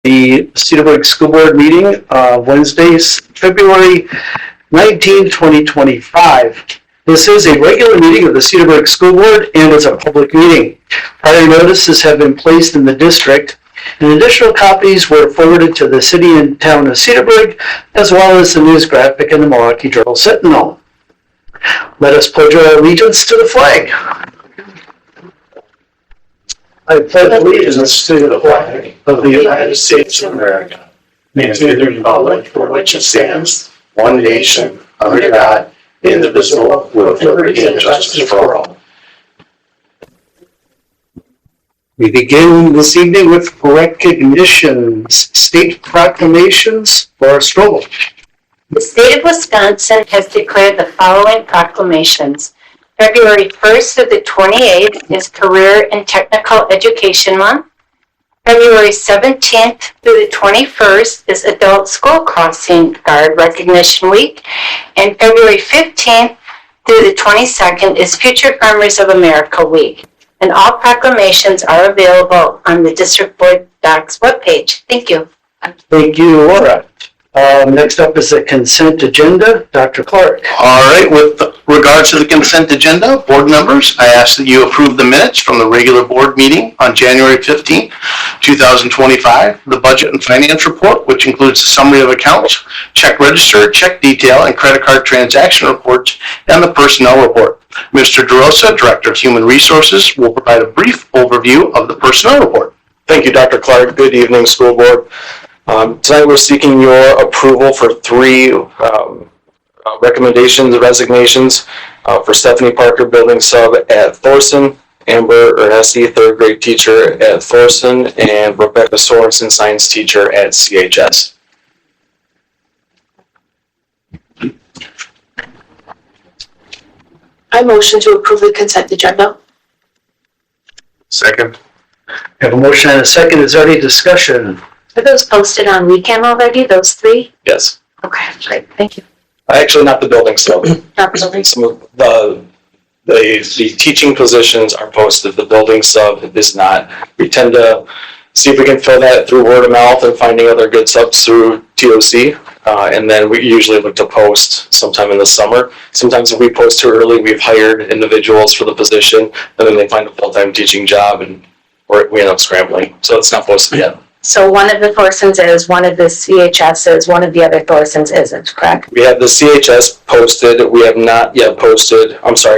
the Cedarburg School Board meeting, Wednesday, February 19, 2025. This is a regular meeting of the Cedarburg School Board and is a public meeting. Prior notices have been placed in the district, and additional copies were forwarded to the city and town of Cedarburg, as well as the news graphic in the Milwaukee Journal Sentinel. Let us pledge our allegiance to the flag. I pledge allegiance to the flag of the United States of America, and to the republic for which it stands, one nation, under God, indivisible, with liberty and justice for all. We begin this evening with recognitions, state proclamations for Strobel. The state of Wisconsin has declared the following proclamations. February 1st through the 28th is Career and Technical Education Month. February 17th through the 21st is Adult School Crossing Guard Recognition Week. And February 15th through the 22nd is Future Farmers of America Week. And all proclamations are available on the District Board Docs webpage. Thank you. Thank you, Laura. Next up is the consent agenda. Dr. Clark. All right, with regards to the consent agenda, board members, I ask that you approve the minutes from the regular board meeting on January 15, 2025, the budget and finance report, which includes a summary of accounts, check register, check detail, and credit card transaction reports, and the personnel report. Mr. DeRosa, Director of Human Resources, will provide a brief overview of the personnel report. Thank you, Dr. Clark. Good evening, school board. Tonight we're seeking your approval for three recommendations, resignations for Stephanie Parker, building sub at Thorson, Amber Ernesti, third grade teacher at Thorson, and Rebecca Sorensen, science teacher at CHS. I motion to approve the consent agenda. Second. We have a motion and a second. Is there any discussion? Are those posted on Weekend already, those three? Yes. Okay, great. Thank you. Actually, not the building sub. Not the building. Some of the teaching positions are posted. The building sub is not. We tend to see if we can fill that through word of mouth and finding other good subs through TOC. And then we usually look to post sometime in the summer. Sometimes if we post too early, we've hired individuals for the position, and then they find a full-time teaching job, and we end up scrambling. So it's not posted yet. So one of the Thorsons is, one of the CHS is, one of the other Thorsons isn't, correct? We have the CHS posted. We have not yet posted,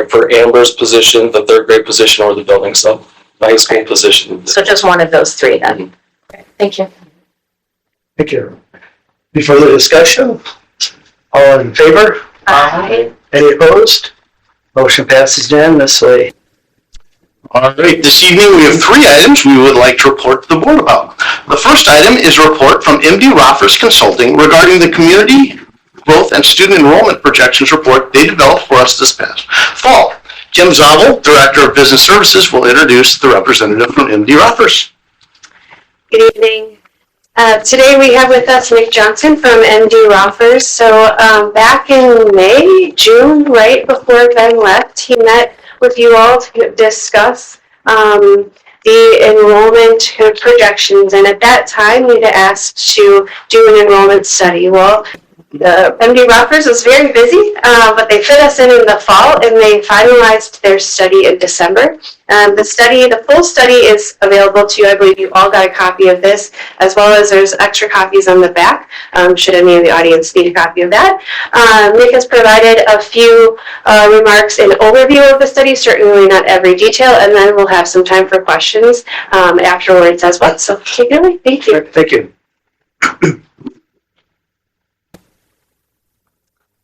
for Amber's position, the third grade position, or the building sub, the high school position. So just one of those three then. Okay, thank you. Thank you. Any further discussion? All in favor? Aye. Any opposed? Motion passes unanimously. All right, this evening we have three items we would like to report to the board about. The first item is a report from MD Roffers Consulting regarding the community growth and student enrollment projections report they developed for us this past fall. Kim Zabel, Director of Business Services, will introduce the representative from MD Roffers. Good evening. Today we have with us Nick Johnson from MD Roffers. So back in June, right before Ben left, he met with you all to discuss the enrollment projections. And at that time, we had asked to do an enrollment study. Well, the MD Roffers was very busy, but they fit us in the fall, and they finalized their study in December. The full study is available to you. I believe you all got a copy of this, as well as there's extra copies on the back, should any of the audience need a copy of that. Nick has provided a few remarks and overview of the study, certainly not every detail, and then we'll have some time for questions afterwards as well. So take it away. Thank you. Thank you.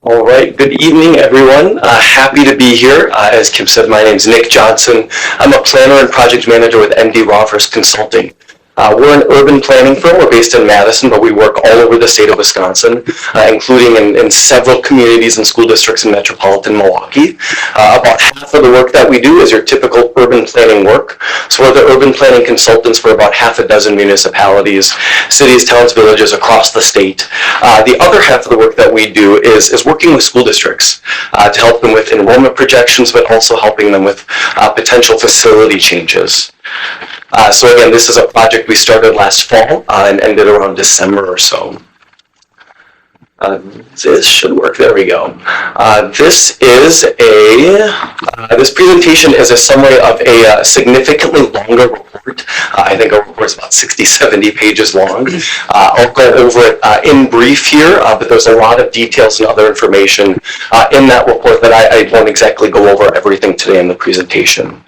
All right, good evening, everyone. Happy to be here. As Kim said, my name is Nick Johnson. I'm a planner and project manager with MD Roffers Consulting. We're an urban planning firm. We're based in Madison, but we work all over the state of Wisconsin, including in several communities and school districts in metropolitan Milwaukee. About half of the work that we do is your typical urban planning work. So we're the urban planning consultants for about half a dozen municipalities, cities, towns, villages across the state. The other half of the work that we do is working with school districts to help them with enrollment projections, but also helping them with potential facility changes. So again, this is a project we started last fall and ended around December or so. This should work. There we go. This presentation is a summary of a significantly longer report. I think our report is about 60, 70 pages long. I'll go over it in brief here, but there's a lot of details and other information in that report that I won't exactly go over everything today in the presentation.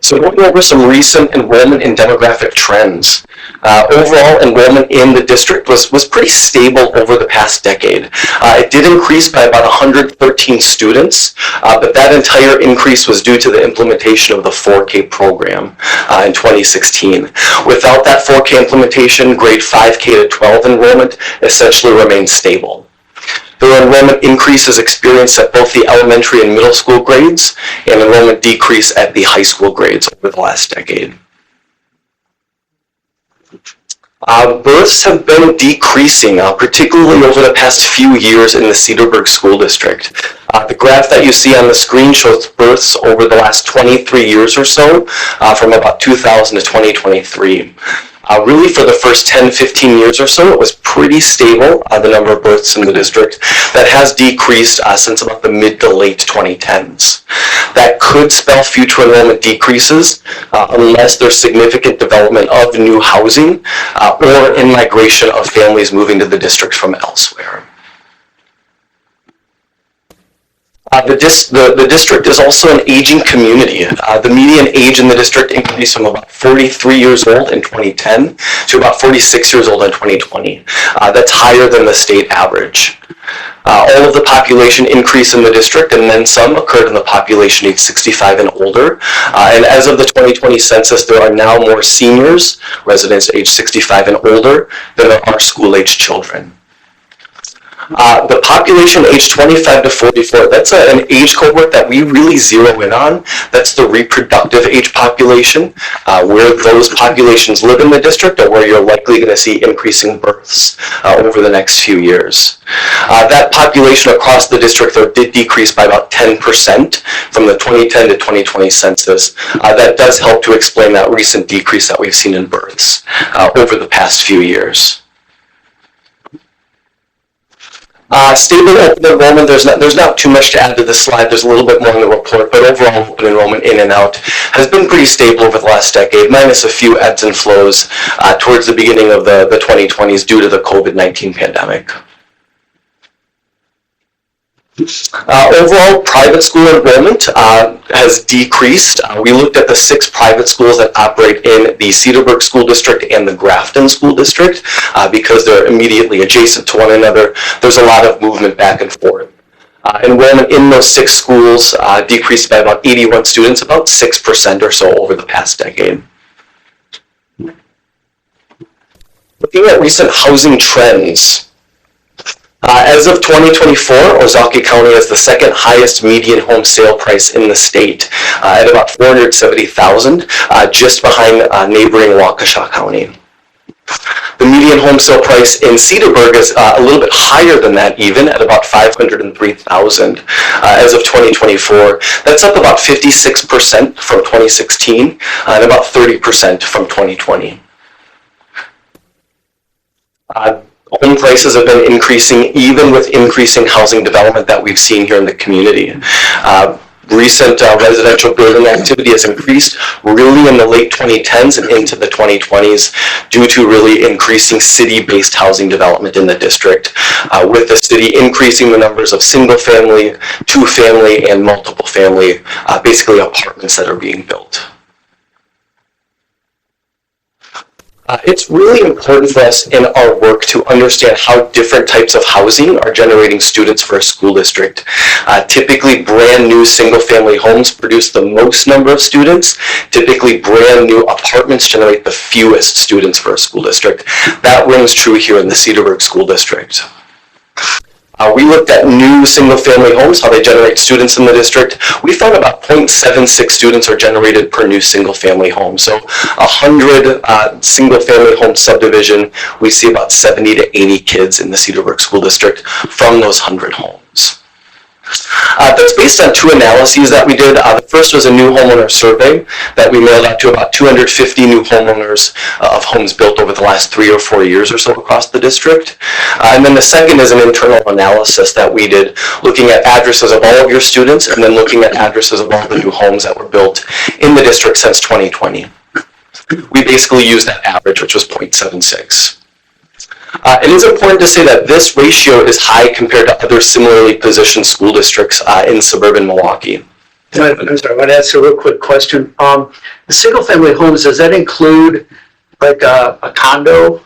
So going over some recent enrollment and demographic trends. Overall enrollment in the district was pretty stable over the past decade. It did increase by about 113 students, but that entire increase was due to the implementation of the 4K program in 2016. Without that 4K implementation, grade 5K to 12 enrollment essentially remained stable. There were enrollment increases experienced at both the elementary and middle school grades, and enrollment decrease at the high school grades over the last decade. Births have been decreasing, particularly over the past few years in the Cedarburg School District. The graph that you see on the screen shows births over the last 23 years or so, from about 2000 to 2023. Really for the first 10, 15 years or so, it was pretty stable, the number of births in the district. That has decreased since about the mid to late 2010s. That could spell future enrollment decreases unless there's significant development of new housing or in-migration of families moving to the district from elsewhere. The district is also an aging community. The median age in the district increased from about 43 years old in 2010 to about 46 years old in 2020. That's higher than the state average. All of the population increase in the district and then some occurred in the population age 65 and older. And as of the 2020 census, there are now more seniors, residents age 65 and older, than there are school-age children. The population age 25 to 44, that's an age cohort that we really zero in on. That's the reproductive age population, where those populations live in the district or where you're likely going to see increasing births over the next few years. That population across the district, though, did decrease by about 10% from the 2010 to 2020 census. That does help to explain that recent decrease that we've seen in births over the past few years. Stable open enrollment, there's not too much to add to this slide. There's a little bit more in the report, but overall open enrollment in and out has been pretty stable over the last decade, minus a few ebbs and flows towards the beginning of the 2020s due to the COVID-19 pandemic. Overall, private school enrollment has decreased. We looked at the 6 private schools that operate in the Cedarburg School District and the Grafton School District because they're immediately adjacent to one another. There's a lot of movement back and forth. Enrollment in those 6 schools decreased by about 81 students, about 6% or so over the past decade. Looking at recent housing trends. As of 2024, Ozaukee County has the second highest median home sale price in the state at about $470,000, just behind neighboring Waukesha County. The median home sale price in Cedarburg is a little bit higher than that even, at about $503,000 as of 2024. That's up about 56% from 2016 and about 30% from 2020. Home prices have been increasing even with increasing housing development that we've seen here in the community. Recent residential building activity has increased really in the late 2010s and into the 2020s due to really increasing city-based housing development in the district, with the city increasing the numbers of single-family, two-family, and multiple-family, basically apartments that are being built. It's really important for us in our work to understand how different types of housing are generating students for a school district. Typically, brand new single-family homes produce the most number of students. Typically, brand new apartments generate the fewest students for a school district. That rings true here in the Cedarburg School District. We looked at new single-family homes, how they generate students in the district. We found about 0.76 students are generated per new single-family home. So 100 single-family home subdivision, we see about 70 to 80 kids in the Cedarburg School District from those 100 homes. That's based on two analyses that we did. The first was a new homeowner survey that we mailed out to about 250 new homeowners of homes built over the last 3 or 4 years or so across the district. And then the second is an internal analysis that we did, looking at addresses of all of your students and then looking at addresses of all the new homes that were built in the district since 2020. We basically used that average, which was 0.76. It is important to say that this ratio is high compared to other similarly positioned school districts in suburban Milwaukee. I'm sorry, I want to ask a real quick question. The single-family homes, does that include like a condo?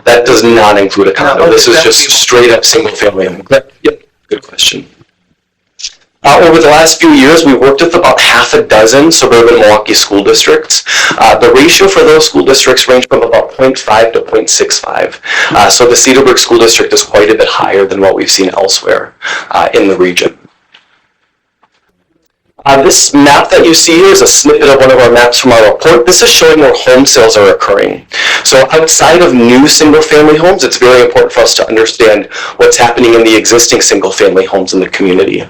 That does not include a condo. This is just straight up single-family home. Yep, good question. Over the last few years, we worked with about half a dozen suburban Milwaukee school districts. The ratio for those school districts range from about 0.5 to 0.65. So the Cedarburg School District is quite a bit higher than what we've seen elsewhere in the region. This map that you see here is a snippet of one of our maps from our report. This is showing where home sales are occurring. So outside of new single-family homes, it's very important for us to understand what's happening in the existing single-family homes in the community.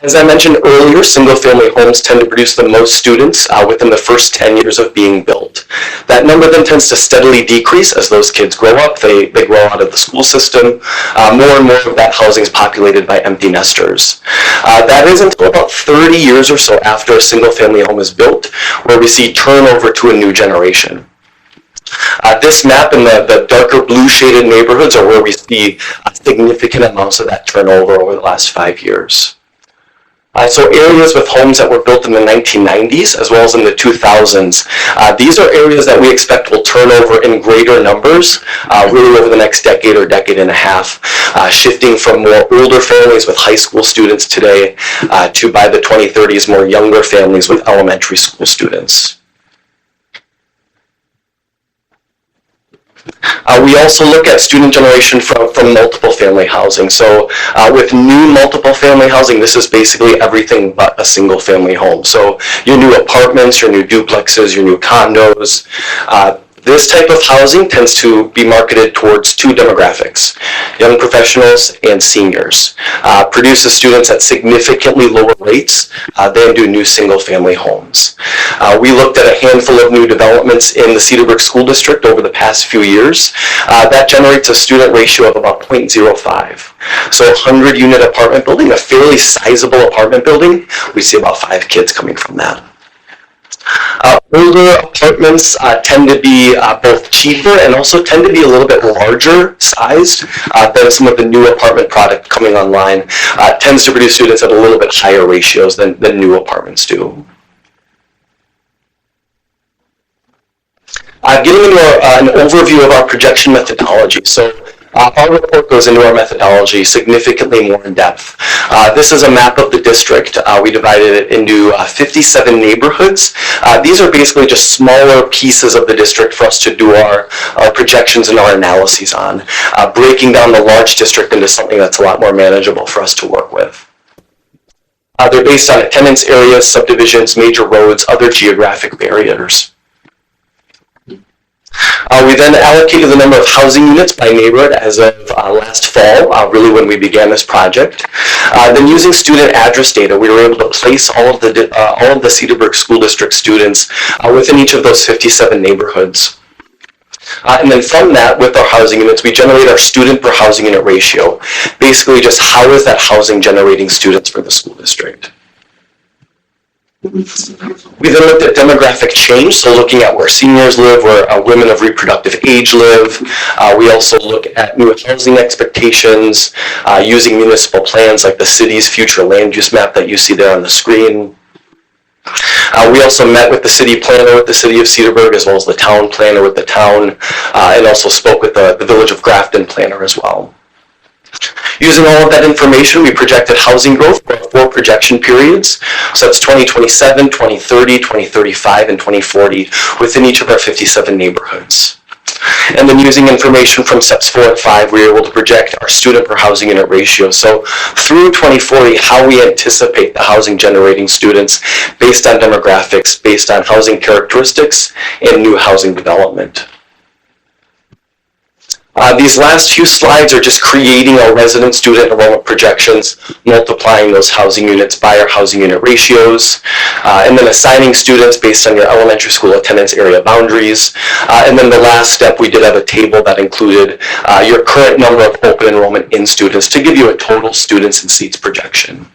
As I mentioned earlier, single-family homes tend to produce the most students within the first 10 years of being built. That number then tends to steadily decrease as those kids grow up, they grow out of the school system. More and more of that housing is populated by empty nesters. That is until about 30 years or so after a single-family home is built, where we see turnover to a new generation. This map in the darker blue shaded neighborhoods are where we see significant amounts of that turnover over the last 5 years. So areas with homes that were built in the 1990s as well as in the 2000s, these are areas that we expect will turn over in greater numbers really over the next decade or decade and a half, shifting from more older families with high school students today to by the 2030s more younger families with elementary school students. We also look at student generation from multiple family housing. So with new multiple family housing, this is basically everything but a single family home. So your new apartments, your new duplexes, your new condos. This type of housing tends to be marketed towards two demographics, young professionals and seniors. Produces students at significantly lower rates than do new single-family homes. We looked at a handful of new developments in the Cedarburg School District over the past few years. That generates a student ratio of about 0.05. So a 100-unit apartment building, a fairly sizable apartment building, we see about 5 kids coming from that. Older apartments tend to be both cheaper and also tend to be a little bit larger sized than some of the new apartment product coming online. Tends to produce students at a little bit higher ratios than new apartments do. Getting into an overview of our projection methodology. So our report goes into our methodology significantly more in depth. This is a map of the district. We divided it into 57 neighborhoods. These are basically just smaller pieces of the district for us to do our projections and our analyses on, breaking down the large district into something that's a lot more manageable for us to work with. They're based on attendance areas, subdivisions, major roads, other geographic barriers. We then allocated the number of housing units by neighborhood as of last fall, really when we began this project. Then using student address data, we were able to place all of the Cedarburg School District students within each of those 57 neighborhoods. And then from that, with our housing units, we generate our student per housing unit ratio. Basically just how is that housing generating students for the school district. We then looked at demographic change, so looking at where seniors live, where women of reproductive age live. We also look at new housing expectations, using municipal plans like the city's future land use map that you see there on the screen. We also met with the city planner with the city of Cedarburg, as well as the town planner with the town, and also spoke with the village of Grafton planner as well. Using all of that information, we projected housing growth for 4 projection periods. So that's 2027, 2030, 2035, and 2040 within each of our 57 neighborhoods. And then using information from steps 4 and 5, we were able to project our student per housing unit ratio. So through 2040, how we anticipate the housing generating students based on demographics, based on housing characteristics, and new housing development. These last few slides are just creating our resident student enrollment projections, multiplying those housing units by our housing unit ratios, and then assigning students based on your elementary school attendance area boundaries. And then the last step, we did have a table that included your current number of open enrollment in students to give you a total students and seats projection.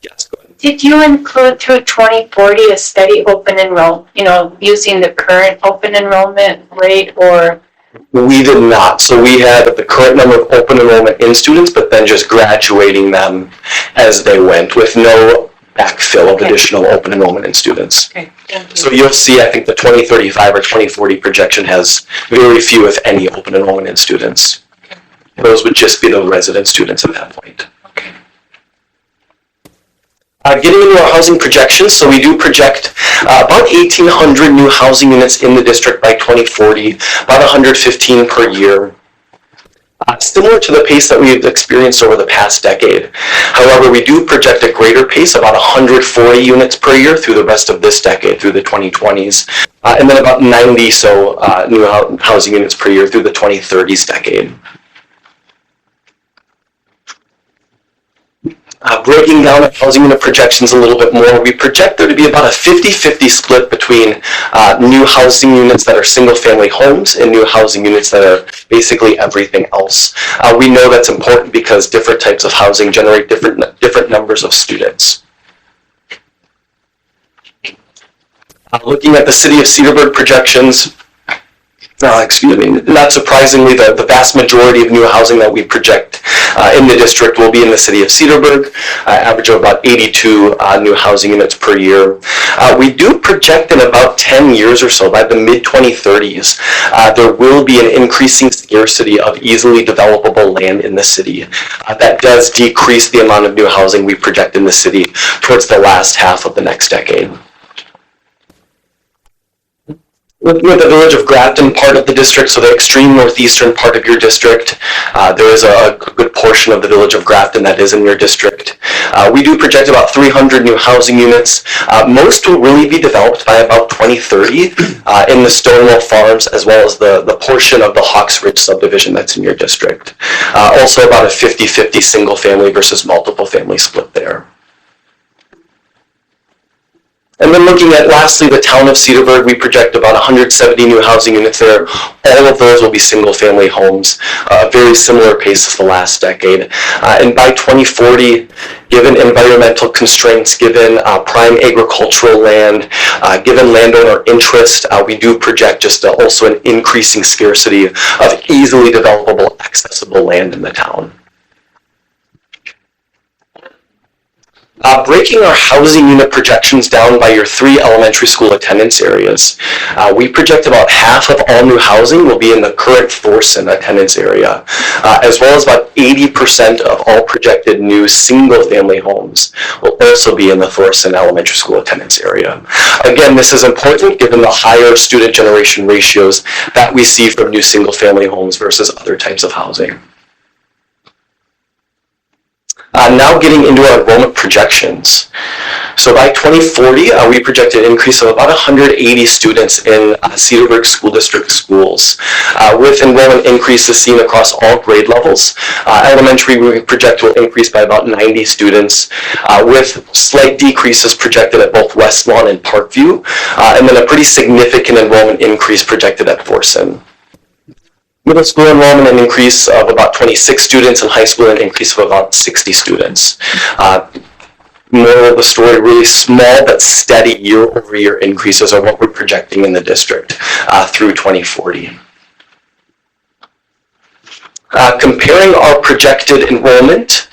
Yes, go ahead. Did you include through 2040 a steady open enrollment, using the current open enrollment rate, or? We did not. So we had the current number of open enrollment in students, but then just graduating them as they went with no backfill of additional open enrollment in students. Okay, thank you. So you'll see, I think the 2035 or 2040 projection has very few, if any, open enrollment in students. Those would just be the resident students at that point. Getting into our housing projections, so we do project about 1,800 new housing units in the district by 2040, about 115 per year. Similar to the pace that we've experienced over the past decade. However, we do project a greater pace, about 140 units per year through the rest of this decade, through the 2020s, and then about 90 so new housing units per year through the 2030s decade. Breaking down our housing unit projections a little bit more, we project there to be about a 50-50 split between new housing units that are single-family homes and new housing units that are basically everything else. We know that's important because different types of housing generate different numbers of students. Looking at the city of Cedarburg projections, not surprisingly, the vast majority of new housing that we project in the district will be in the city of Cedarburg, average of about 82 new housing units per year. We do project in about 10 years or so, by the mid-2030s, there will be an increasing scarcity of easily developable land in the city. That does decrease the amount of new housing we project in the city towards the last half of the next decade. Looking at the village of Grafton part of the district, so the extreme northeastern part of your district, there is a good portion of the village of Grafton that is in your district. We do project about 300 new housing units. Most will really be developed by about 2030 in the Stonewall Farms, as well as the portion of the Hawks Ridge subdivision that's in your district. Also about a 50-50 single family versus multiple family split there. And then looking at, lastly, the town of Cedarburg, we project about 170 new housing units there. All of those will be single-family homes, very similar pace as the last decade. And by 2040, given environmental constraints, given prime agricultural land, given landowner interest, we do project just also an increasing scarcity of easily developable, accessible land in the town. Breaking our housing unit projections down by your 3 elementary school attendance areas, we project about half of all new housing will be in the current Thorson attendance area, as well as about 80% of all projected new single-family homes will also be in the Thorson elementary school attendance area. Again, this is important given the higher student generation ratios that we see from new single-family homes versus other types of housing. Now getting into our enrollment projections. So by 2040, we project an increase of about 180 students in Cedarburg School District schools, with enrollment increases seen across all grade levels. Elementary, we project will increase by about 90 students, with slight decreases projected at both West Lawn and Parkview, and then a pretty significant enrollment increase projected at Thorson. Middle school enrollment an increase of about 26 students, and high school an increase of about 60 students. Moral of the story, really small but steady year-over-year increases are what we're projecting in the district through 2040. Comparing our projected enrollment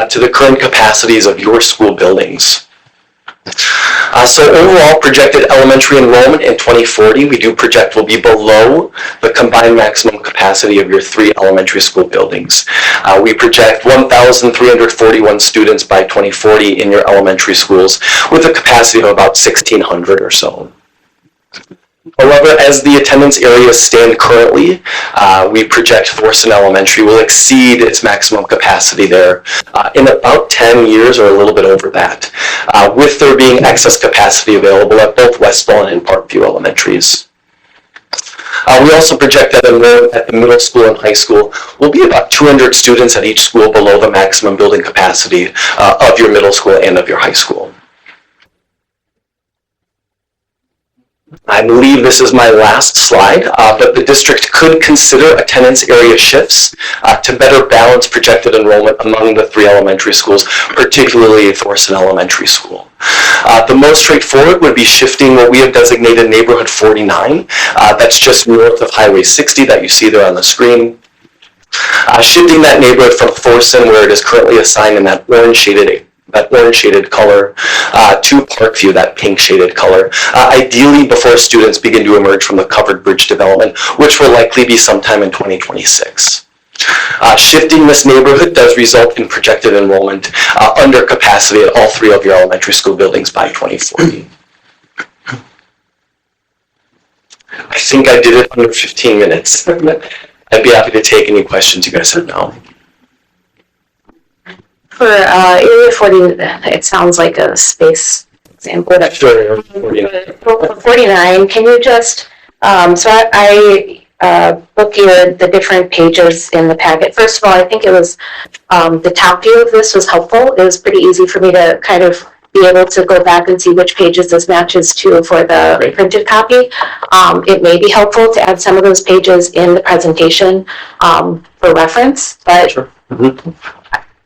to the current capacities of your school buildings. So overall projected elementary enrollment in 2040, we do project will be below the combined maximum capacity of your 3 elementary school buildings. We project 1,341 students by 2040 in your elementary schools with a capacity of about 1,600 or so. However, as the attendance areas stand currently, we project Thorson Elementary will exceed its maximum capacity there in about 10 years or a little bit over that, with there being excess capacity available at both West Lawn and Parkview Elementaries. We also project that enrollment at the middle school and high school will be about 200 students at each school below the maximum building capacity of your middle school and of your high school. I believe this is my last slide, but the district could consider attendance area shifts to better balance projected enrollment among the 3 elementary schools, particularly Thorson Elementary School. The most straightforward would be shifting what we have designated neighborhood 49. That's just north of Highway 60 that you see there on the screen. Shifting that neighborhood from Thorson, where it is currently assigned in that orange shaded color, to Parkview, that pink shaded color, ideally before students begin to emerge from the covered bridge development, which will likely be sometime in 2026. Shifting this neighborhood does result in projected enrollment under capacity at all 3 of your elementary school buildings by 2040. I think I did it under 15 minutes. I'd be happy to take any questions you guys have now. For area 40, it sounds like a space example. Sure. For 49, can you just, so I looked at the different pages in the packet. First of all, I think it was, the top view of this was helpful. It was pretty easy for me to kind of be able to go back and see which pages this matches to for the printed copy. It may be helpful to add some of those pages in the presentation for reference, but Sure.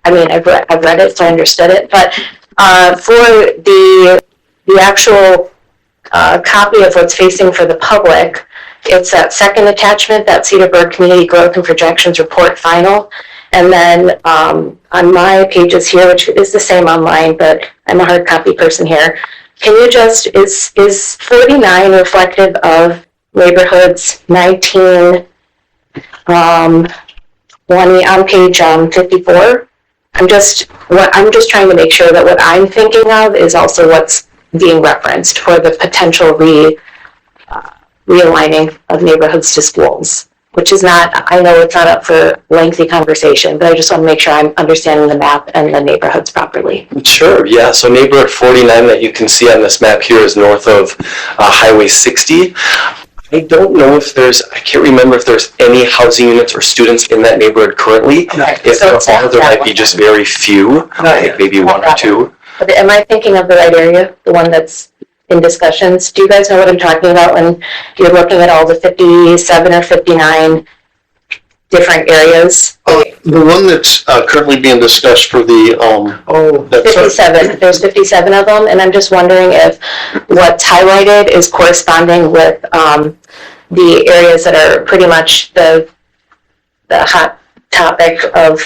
I mean, I've read it, so I understood it. But for the actual copy of what's facing for the public, it's that second attachment, that Cedarburg Community Growth and Projections Report Final. And then on my pages here, which is the same online, but I'm a hard copy person here, can you just, is 49 reflective of neighborhoods 19, 20 on page 54? I'm just trying to make sure that what I'm thinking of is also what's being referenced for the potential realigning of neighborhoods to schools, which is not, I know it's not up for lengthy conversation, but I just want to make sure I'm understanding the map and the neighborhoods properly. Sure, yeah. So neighborhood 49 that you can see on this map here is north of Highway 60. I don't know if I can't remember if there's any housing units or students in that neighborhood currently. If there are, there might be just very few, like maybe 1 or 2. But am I thinking of the right area, the one that's in discussions? Do you guys know what I'm talking about when you're looking at all the 57 or 59 different areas? The one that's currently being discussed for the, that's 57, there's 57 of them, and I'm just wondering if what's highlighted is corresponding with the areas that are pretty much the hot topic of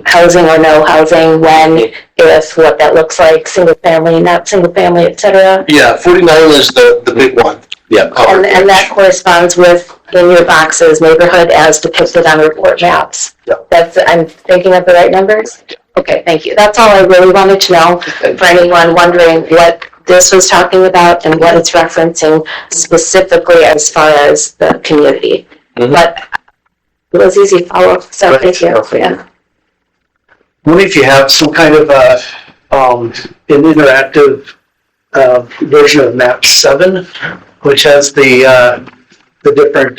housing or no housing, when, if, what that looks like, single family, not single family, etc. Yeah, 49 is the big one. Yeah. And that corresponds with, in your boxes, neighborhood as depicted on report maps. Yeah. I'm thinking of the right numbers? Okay, thank you. That's all I really wanted to know for anyone wondering what this was talking about and what it's referencing specifically as far as the community. Mm-hmm. But it was easy to follow, so Right. thank you. Yeah. I wonder if you have some kind of an interactive version of map 7, which has the different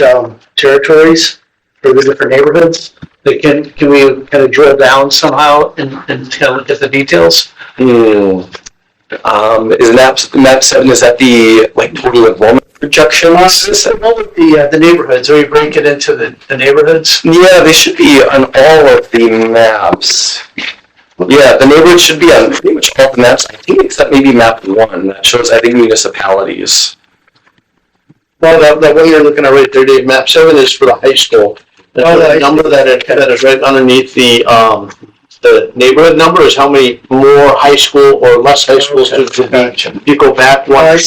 territories for the different neighborhoods. Can we kind of drill down somehow and kind of look at the details? Is map 7, is that the total enrollment projections? The neighborhoods, or you break it into the neighborhoods? Yeah, they should be on all of the maps. Yeah, the neighborhood should be on pretty much all the maps, I think, except maybe map 1 that shows, I think, municipalities. Well, that one you're looking at right there, Dave, map 7 is for the high school. The number that is right underneath the neighborhood number is how many more high school or less high school students will be. You go back one,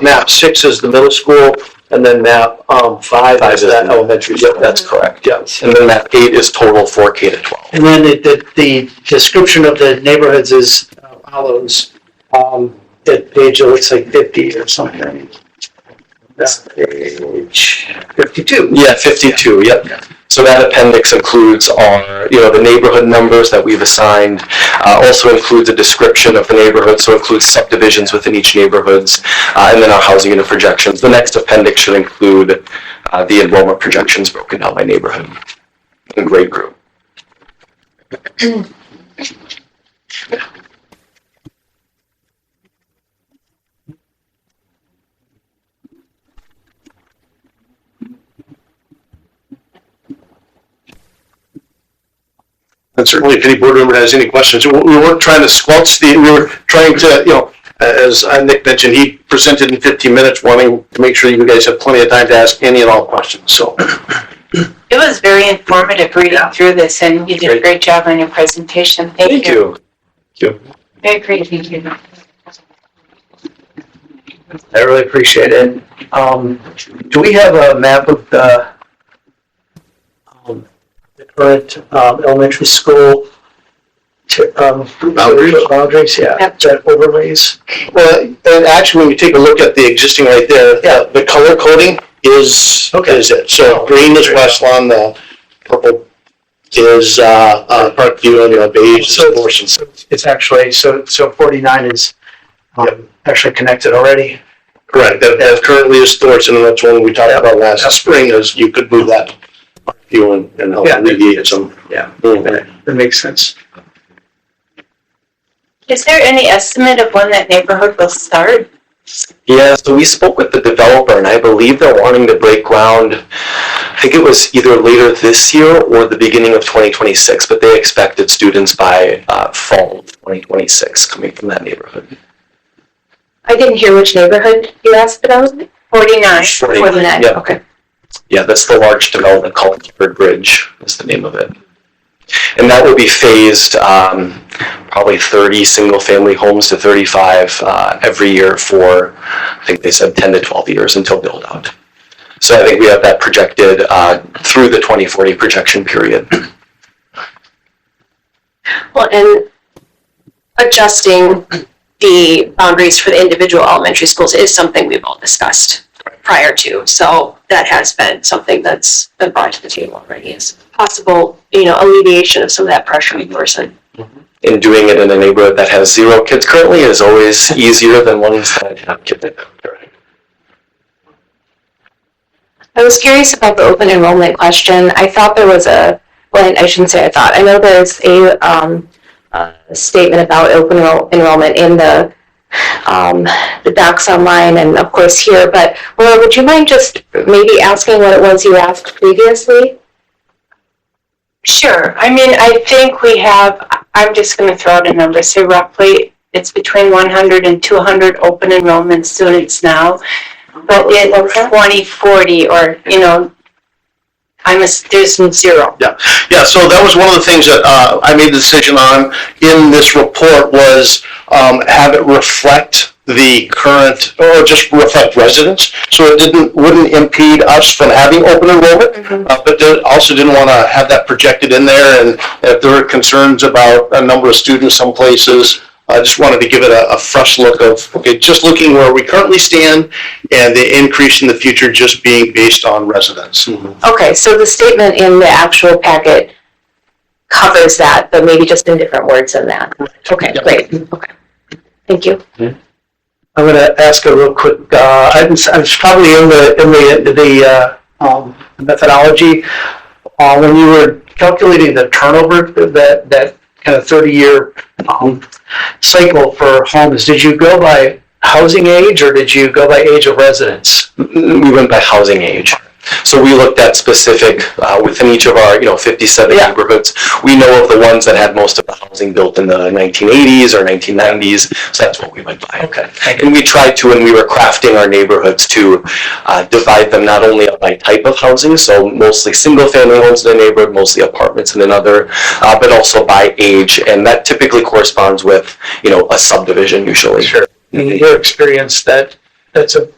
map 6 is the middle school, and then map 5 is that elementary. Yep, that's correct, yes. And then map 8 is total for K to 12. And then the description of the neighborhoods is follows. That page, it looks like 50 or something. Page 52. Yeah, 52, yep. So that appendix includes our, the neighborhood numbers that we've assigned, also includes a description of the neighborhood, so it includes subdivisions within each neighborhoods, and then our housing unit projections. The next appendix should include the enrollment projections broken down by neighborhood and grade group. And certainly if any board member has any questions, we weren't trying to squelch we were trying to, as Nick mentioned, he presented in 15 minutes, wanting to make sure you guys have plenty of time to ask any and all questions, so. It was very informative reading through this, and you did a great job on your presentation. Thank you. Very great, thank you. I really appreciate it. Do we have a map of the current elementary school boundaries? Yeah, Yep. that overlays. Well, and actually, when you take a look at the existing right there, the color coding is it. So green is West Lawn, the purple is Parkview, and beige is Morrison. So it's actually, so 49 is actually connected already. Correct, that currently is Thorson, and that's one we talked about last spring, is you could move that Parkview and help alleviate some. Yeah, that makes sense. Is there any estimate of when that neighborhood will start? Yeah, so we spoke with the developer, and I believe they're wanting to break ground, I think it was either later this year or the beginning of 2026, but they expected students by fall of 2026 coming from that neighborhood. I didn't hear which neighborhood you asked about. 49. 49, Yep. okay. Yeah, that's the large development called Cedarburg Bridge is the name of it. And that will be phased probably 30 single-family homes to 35 every year for, I think they said 10 to 12 years until build-out. So I think we have that projected through the 2040 projection period. Well, and adjusting the boundaries for the individual elementary schools is something we've all discussed prior to. So that has been something that's been brought to the table already as possible, alleviation of some of that pressure in person. And doing it in a neighborhood that has 0 kids currently is always easier than ones that have kids. I was curious about the open enrollment question. I thought there was I shouldn't say I thought. I know there's a statement about open enrollment in the docs online and of course here, but Laura, would you mind just maybe asking what it was you asked previously? Sure. I mean, I think we have, I'm just going to throw out a number, say roughly it's between 100 and 200 open enrollment students now. But in 2040, or, there's 0. Yeah, so that was one of the things that I made the decision on in this report was have it reflect the current, or just reflect residents, so it wouldn't impede us from having open enrollment, but also didn't want to have that projected in there, and if there were concerns about a number of students some places, I just wanted to give it a fresh look of, just looking where we currently stand and the increase in the future just being based on residents. Okay, so the statement in the actual packet covers that, but maybe just in different words than that. Okay, great. Okay, thank you. I'm going to ask a real quick. I was probably in the methodology when you were calculating the turnover, that kind of 30-year cycle for homes. Did you go by housing age or did you go by age of residence? We went by housing age. So we looked at specific, within each of our, 57 neighborhoods. We know of the ones that had most of the housing built in the 1980s or 1990s, so that's what we went by. Okay. And we tried to, when we were crafting our neighborhoods, to divide them not only by type of housing, so mostly single-family homes in a neighborhood, mostly apartments in another, but also by age, and that typically corresponds with, a subdivision usually. Sure. In your experience, that's a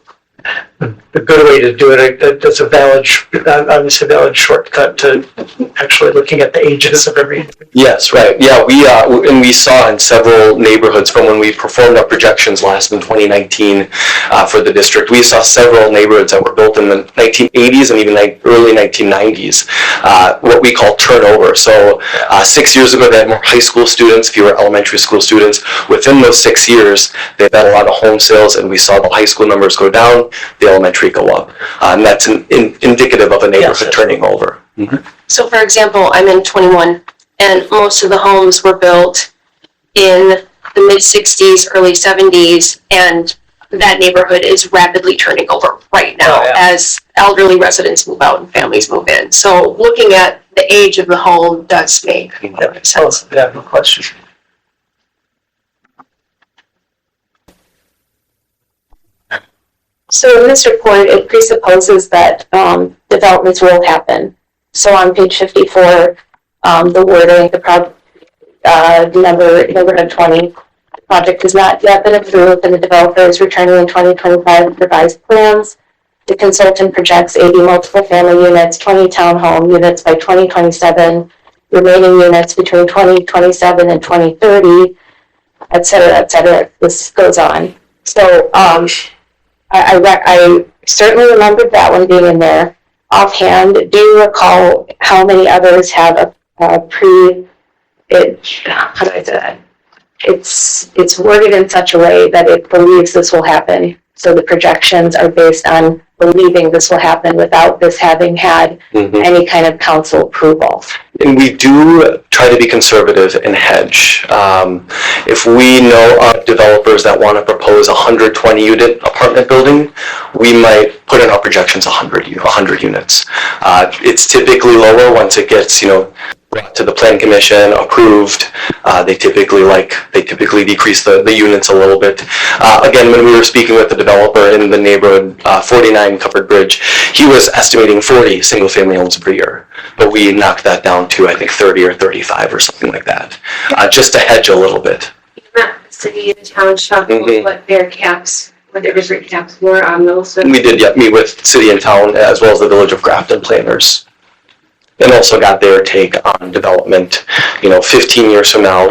a good way to do it. That's a valid, obviously valid shortcut to actually looking at the ages of every. Yes, right. Yeah, we saw in several neighborhoods from when we performed our projections last in 2019 for the district. We saw several neighborhoods that were built in the 1980s and even early 1990s, what we call turnover. So 6 years ago, they had more high school students, fewer elementary school students. Within those 6 years, they've had a lot of home sales, and we saw the high school numbers go down, the elementary go up. And that's indicative of a neighborhood turning over. Mm-hmm. So for example, I'm in 21, and most of the homes were built in the mid-60s, early 70s, and that neighborhood is rapidly turning over right now as elderly residents move out and families move in. So looking at the age of the home does make sense. Yeah, no question. So in this report, it presupposes that developments will happen. So on page 54, the wording, neighborhood 20, the project has not yet been approved and the developer is returning in 2025 with revised plans. The consultant projects 80 multiple family units, 20 townhome units by 2027, remaining units between 2027 and 2030, et cetera, et cetera. This goes on. So, I certainly remembered that one being in there. Offhand, do you recall how many others have how do I say that? It's worded in such a way that it believes this will happen. So the projections are based on believing this will happen without this having had any kind of council approval. And we do try to be conservative and hedge. If we know of developers that want to propose a 120 unit apartment building, we might put in our projections 100 units. It's typically lower once it gets, brought to the plan commission, approved. They typically decrease the units a little bit. Again, when we were speaking with the developer in the neighborhood, 49 Covered Bridge, he was estimating 40 single family homes per year. But we knocked that down to, I think, 30 or 35 or something like that, just to hedge a little bit. City and township, what their caps, what their different caps were on those. We did meet with city and town as well as the Village of Grafton planners. And also got their take on development, 15 years from now,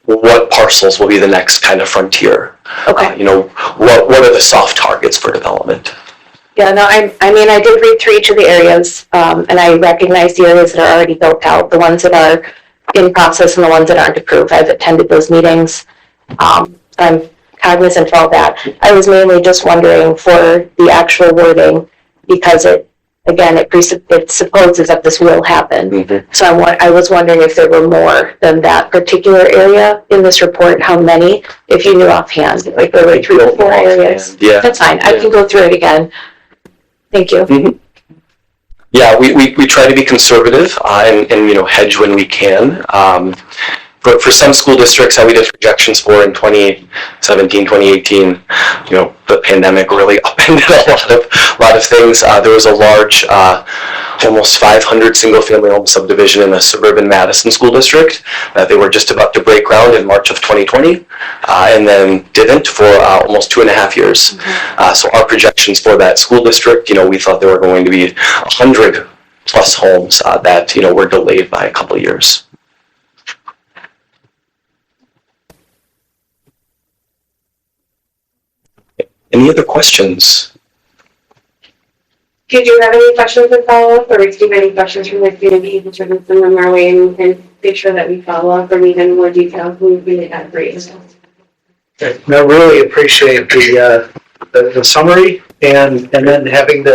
what parcels will be the next kind of frontier? Okay. What are the soft targets for development? Yeah, no, I did read through each of the areas, and I recognize the areas that are already built out, the ones that are in process and the ones that aren't approved. I've attended those meetings. I'm cognizant of all that. I was mainly just wondering for the actual wording, because it supposes that this will happen. Mm-hmm. So I was wondering if there were more than that particular area in this report, how many, if you knew offhand, like there were 3 or 4 areas. Yeah. That's fine, I can go through it again. Thank you. Mm-hmm. Yeah, we try to be conservative and hedge when we can. But for some school districts that we did projections for in 2017, 2018, the pandemic really upended a lot of things. There was a large, almost 500 single-family home subdivision in the suburban Madison school district that they were just about to break ground in March of 2020, and then didn't for almost 2.5 years. Mm-hmm. So our projections for that school district, we thought there were going to be 100 plus homes that were delayed by a couple of years. Any other questions? Did you have any questions to follow up or receive any questions from the community in terms of send them our way and make sure that we follow up or need any more details? We really had great. I really appreciate the summary and then having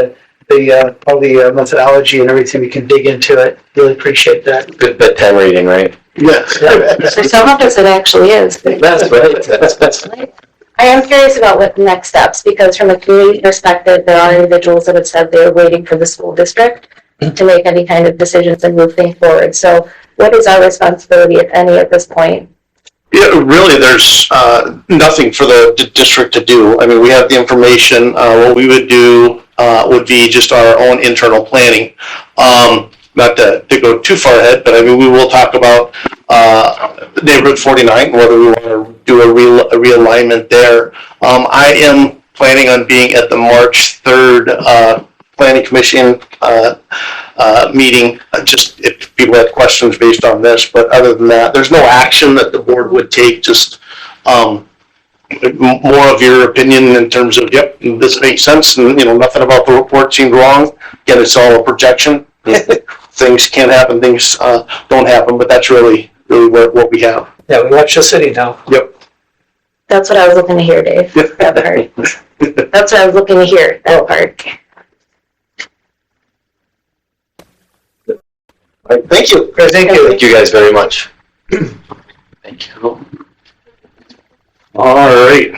all the methodology and everything we can dig into it. Really appreciate that. Good bedtime reading, right? Yes. For some of us, it actually is. That's right. I am curious about what the next steps, because from a community perspective, there are individuals that have said they're waiting for the school district to make any kind of decisions and move things forward. So what is our responsibility, if any, at this point? Yeah, really, there's nothing for the district to do. I mean, we have the information. What we would do would be just our own internal planning. Not to go too far ahead, but I mean, we will talk about neighborhood 49, whether we want to do a realignment there. I am planning on being at the March 3rd Planning Commission meeting. Just if people have questions based on this, but other than that, there's no action that the board would take, just more of your opinion in terms of, yep, this makes sense, and nothing about the report seemed wrong. Again, it's all a projection. Things can happen, things don't happen, but that's really what we have. Yeah, we watch the city now. Yep. That's what I was looking to hear, Dave, that part. That's what I was looking to hear, that part. All right, thank you. Thank you. Thank you guys very much. Thank you. All right.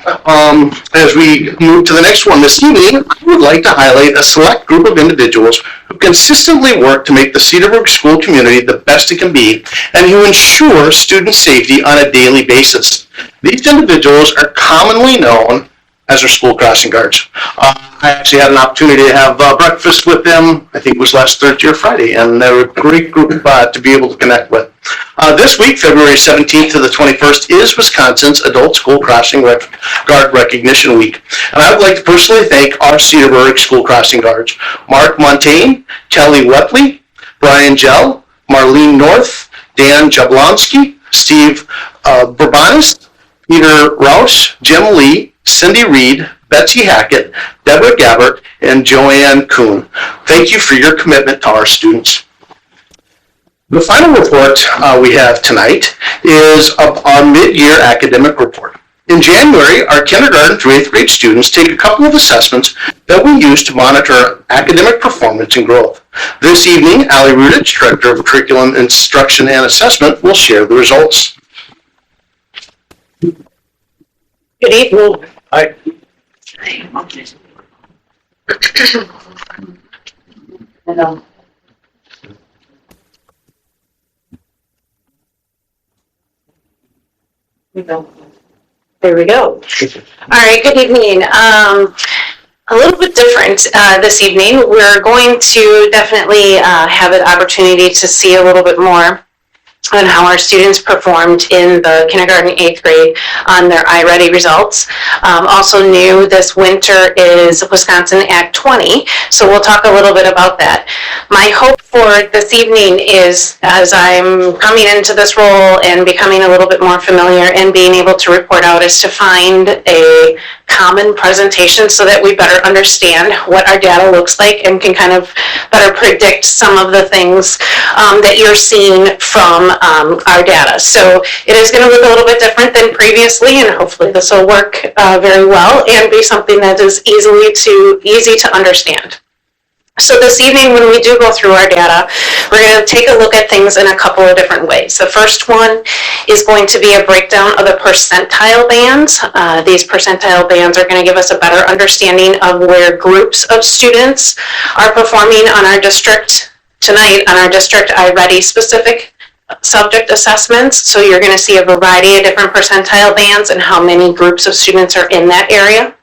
As we move to the next one this evening, I would like to highlight a select group of individuals who consistently work to make the Cedarburg school community the best it can be and who ensure student safety on a daily basis. These individuals are commonly known as our school crossing guards. I actually had an opportunity to have breakfast with them, I think it was last Thursday or Friday, and they're a great group to be able to connect with. This week, February 17th to the 21st, is Wisconsin's Adult School Crossing Guard Recognition Week. And I would like to personally thank our Cedarburg School Crossing Guards, Mark Montaigne, Kelly Wetley, Brian Gell, Marlene North, Dan Jablonski, Steve Burbanis, Peter Rouse, Jim Lee, Cindy Reed, Betsy Hackett, Deborah Gabbert, and Joanne Kuhn. Thank you for your commitment to our students. The final report we have tonight is of our mid-year academic report. In January, our kindergarten through 8th grade students take a couple of assessments that we use to monitor academic performance and growth. This evening, Ali Rudich, Director of Curriculum Instruction and Assessment, will share the results. Good evening. Hi. Hello. There we go. All right, good evening. A little bit different this evening. We're going to definitely have an opportunity to see a little bit more on how our students performed in the kindergarten 8th grade on their iReady results. Also new this winter is Wisconsin Act 20, so we'll talk a little bit about that. My hope for this evening is, as I'm coming into this role and becoming a little bit more familiar and being able to report out, is to find a common presentation so that we better understand what our data looks like and can kind of better predict some of the things that you're seeing from our data. So it is going to look a little bit different than previously, and hopefully this will work very well and be something that is easy to understand. So this evening, when we do go through our data, we're going to take a look at things in a couple of different ways. The first one is going to be a breakdown of the percentile bands. These percentile bands are going to give us a better understanding of where groups of students are performing on our district tonight, on our district iReady specific subject assessments. So you're going to see a variety of different percentile bands and how many groups of students are in that area.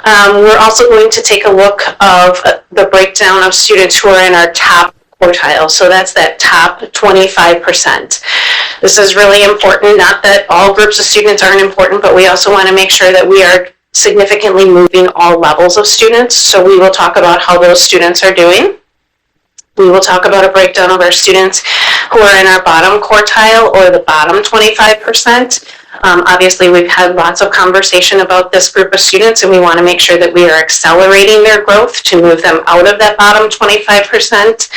We're also going to take a look of the breakdown of students who are in our top quartile. So that's that top 25%. This is really important, not that all groups of students aren't important, but we also want to make sure that we are significantly moving all levels of students. So we will talk about how those students are doing. We will talk about a breakdown of our students who are in our bottom quartile or the bottom 25%. Obviously, we've had lots of conversation about this group of students, and we want to make sure that we are accelerating their growth to move them out of that bottom 25%.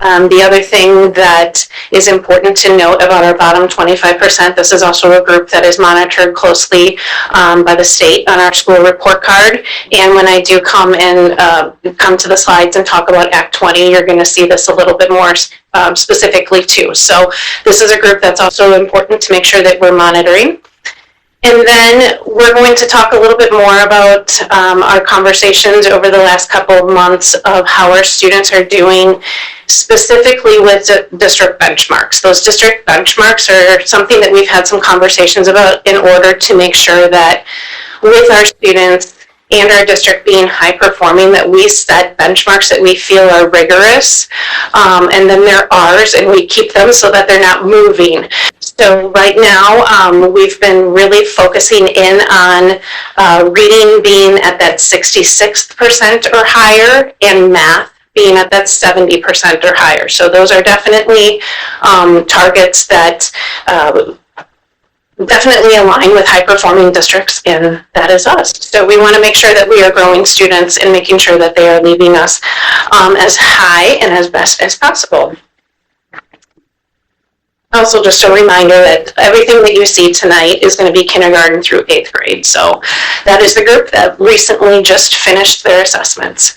The other thing that is important to note about our bottom 25%, this is also a group that is monitored closely by the state on our school report card. And when I do come to the slides and talk about Act 20, you're going to see this a little bit more specifically too. So this is a group that's also important to make sure that we're monitoring. And then we're going to talk a little bit more about our conversations over the last couple of months of how our students are doing specifically with district benchmarks. Those district benchmarks are something that we've had some conversations about in order to make sure that with our students and our district being high performing, that we set benchmarks that we feel are rigorous, and then they're ours, and we keep them so that they're not moving. So right now, we've been really focusing in on reading being at that 66% or higher, and math being at that 70% or higher. So those are definitely targets that definitely align with high-performing districts, and that is us. So we want to make sure that we are growing students and making sure that they are leaving us as high and as best as possible. Also, just a reminder that everything that you see tonight is going to be kindergarten through 8th grade. So that is the group that recently just finished their assessments.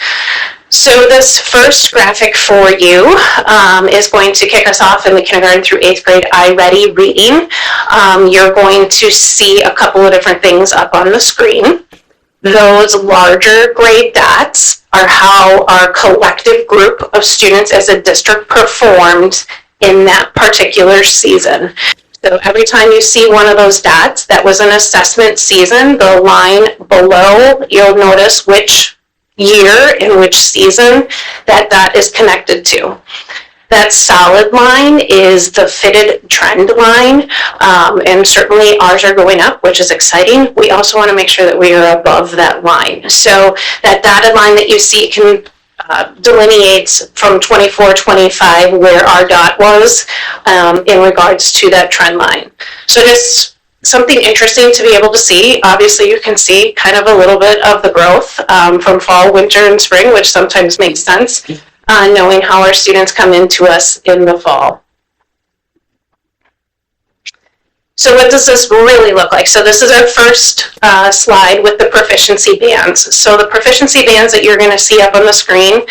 So this first graphic for you is going to kick us off in the kindergarten through 8th grade iReady reading. You're going to see a couple of different things up on the screen. Those larger grade dots are how our collective group of students as a district performed in that particular season. So every time you see one of those dots, that was an assessment season. The line below, you'll notice which year and which season that dot is connected to. That solid line is the fitted trend line, and certainly ours are going up, which is exciting. We also want to make sure that we are above that line. So that dotted line that you see can delineates from 24-25 where our dot was in regards to that trend line. So just something interesting to be able to see. Obviously you can see kind of a little bit of the growth from fall, winter, and spring, which sometimes makes sense, knowing how our students come into us in the fall. So what does this really look like? So this is our first slide with the proficiency bands. So the proficiency bands that you're going to see up on the screen,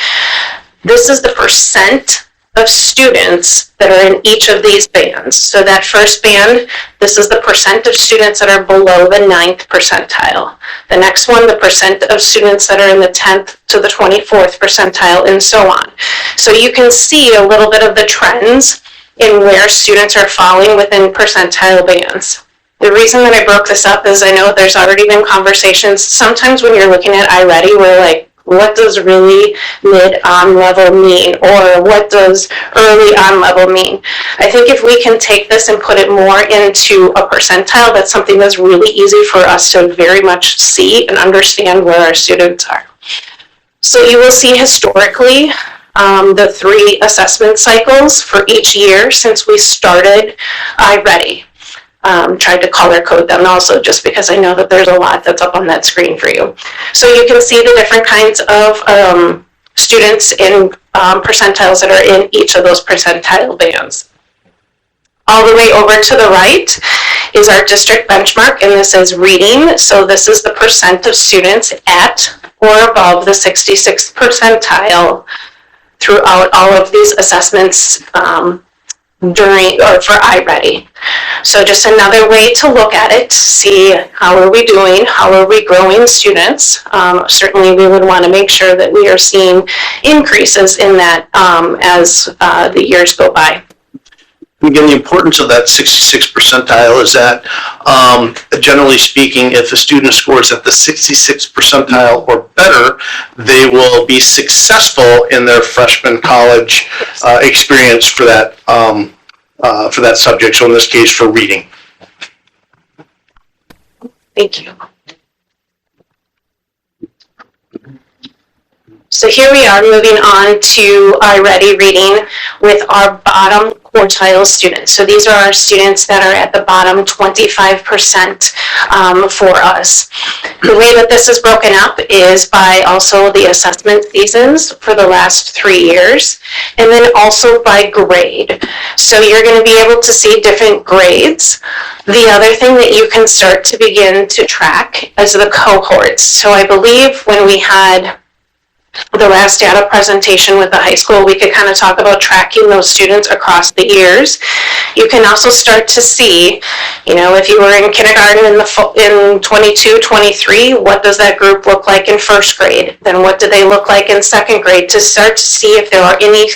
this is the percent of students that are in each of these bands. So that first band, this is the percent of students that are below the 9th percentile. The next one, the percent of students that are in the 10th to the 24th percentile, and so on. So you can see a little bit of the trends in where students are falling within percentile bands. The reason that I broke this up is I know there's already been conversations. Sometimes when you're looking at iReady, we're like, what does really mid-on level mean? Or what does early on level mean? I think if we can take this and put it more into a percentile, that's something that's really easy for us to very much see and understand where our students are. So you will see historically the 3 assessment cycles for each year since we started iReady. Tried to color code them also just because I know that there's a lot that's up on that screen for you. So you can see the different kinds of students in percentiles that are in each of those percentile bands. All the way over to the right is our district benchmark, and this is reading. So this is the percent of students at or above the 66th percentile throughout all of these assessments for iReady. So just another way to look at it, to see how are we doing, how are we growing students. Certainly we would want to make sure that we are seeing increases in that as the years go by. Again, the importance of that 66th percentile is that, generally speaking, if a student scores at the 66th percentile or better, they will be successful in their freshman college experience for that subject. So in this case, for reading. Thank you. So here we are moving on to iReady reading with our bottom quartile students. So these are our students that are at the bottom 25% for us. The way that this is broken up is by also the assessment seasons for the last 3 years, and then also by grade. So you're going to be able to see different grades. The other thing that you can start to begin to track is the cohorts. So I believe when we had the last data presentation with the high school, we could kind of talk about tracking those students across the years. You can also start to see, if you were in kindergarten in 22, 23, what does that group look like in first grade? Then what do they look like in second grade? To start to see if there are any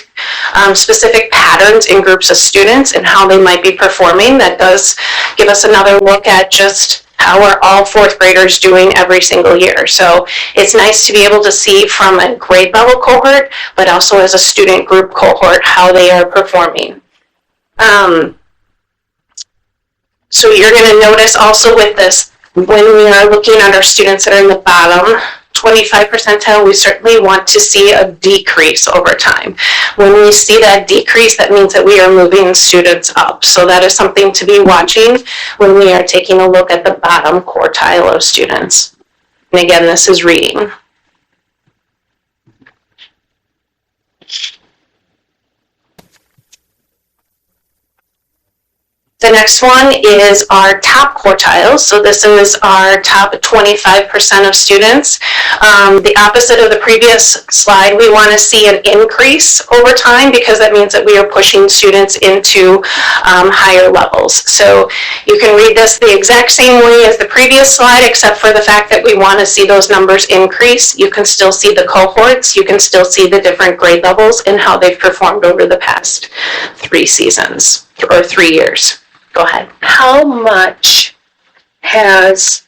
specific patterns in groups of students and how they might be performing. That does give us another look at just how are all 4th graders doing every single year. So it's nice to be able to see from a grade level cohort, but also as a student group cohort, how they are performing. So you're gonna notice also with this, when we are looking at our students that are in the bottom 25 percentile, we certainly want to see a decrease over time. When we see that decrease, that means that we are moving students up. So that is something to be watching when we are taking a look at the bottom quartile of students. And again, this is reading. The next one is our top quartiles. So this is our top 25% of students. The opposite of the previous slide, we want to see an increase over time because that means that we are pushing students into higher levels. So you can read this the exact same way as the previous slide, except for the fact that we want to see those numbers increase. You can still see the cohorts. You can still see the different grade levels and how they've performed over the past 3 seasons or 3 years. Go ahead. How much has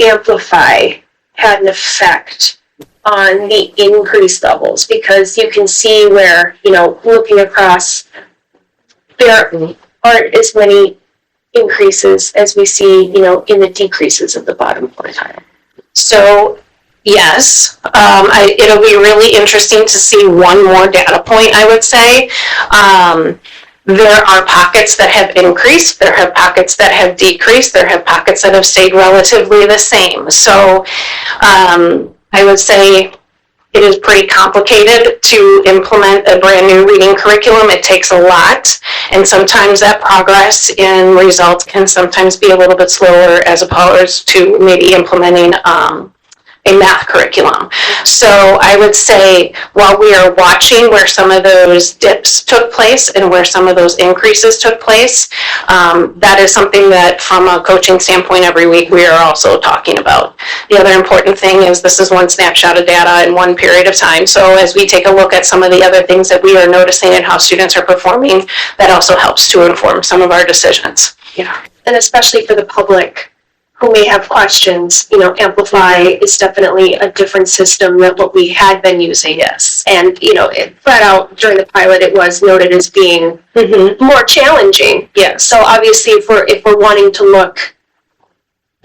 Amplify had an effect on the increased levels? Because you can see where, looking across, there aren't as many increases as we see, in the decreases of the bottom quartile. So yes, it'll be really interesting to see one more data point, I would say. There are pockets that have increased, there have pockets that have decreased, there have pockets that have stayed relatively the same. So I would say it is pretty complicated to implement a brand new reading curriculum. It takes a lot, and sometimes that progress in results can sometimes be a little bit slower as opposed to maybe implementing a math curriculum. So I would say while we are watching where some of those dips took place and where some of those increases took place, that is something that from a coaching standpoint every week we are also talking about. The other important thing is this is one snapshot of data in one period of time. So as we take a look at some of the other things that we are noticing and how students are performing, that also helps to inform some of our decisions. Yeah, and especially for the public who may have questions, Amplify is definitely a different system than what we had been using. Yes. And, it flat out during the pilot, it was noted as being more challenging. Yes. So obviously if we're wanting to look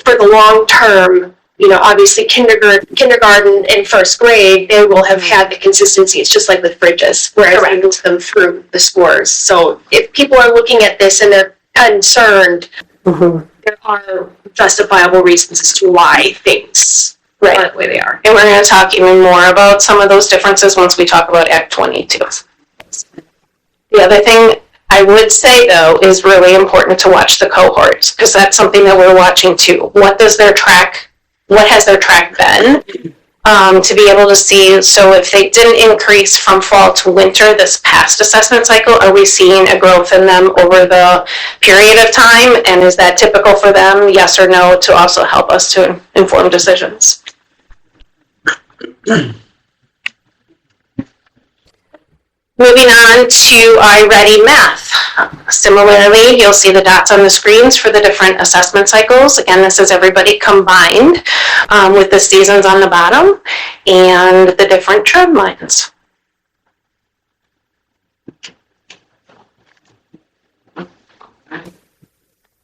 for the long term, obviously kindergarten and first grade, they will have had the consistency. It's just like with fridges, whereas we move them through the scores. So if people are looking at this and they're concerned, there are justifiable reasons as to why things are the way they are. And we're going to talk even more about some of those differences once we talk about Act 22. The other thing I would say, though, is really important to watch the cohorts, because that's something that we're watching too. What has their track been? To be able to see, so if they didn't increase from fall to winter this past assessment cycle, are we seeing a growth in them over the period of time? And is that typical for them, yes or no, to also help us to inform decisions? Moving on to iReady Math. Similarly, you'll see the dots on the screens for the different assessment cycles. Again, this is everybody combined with the seasons on the bottom and the different trend lines.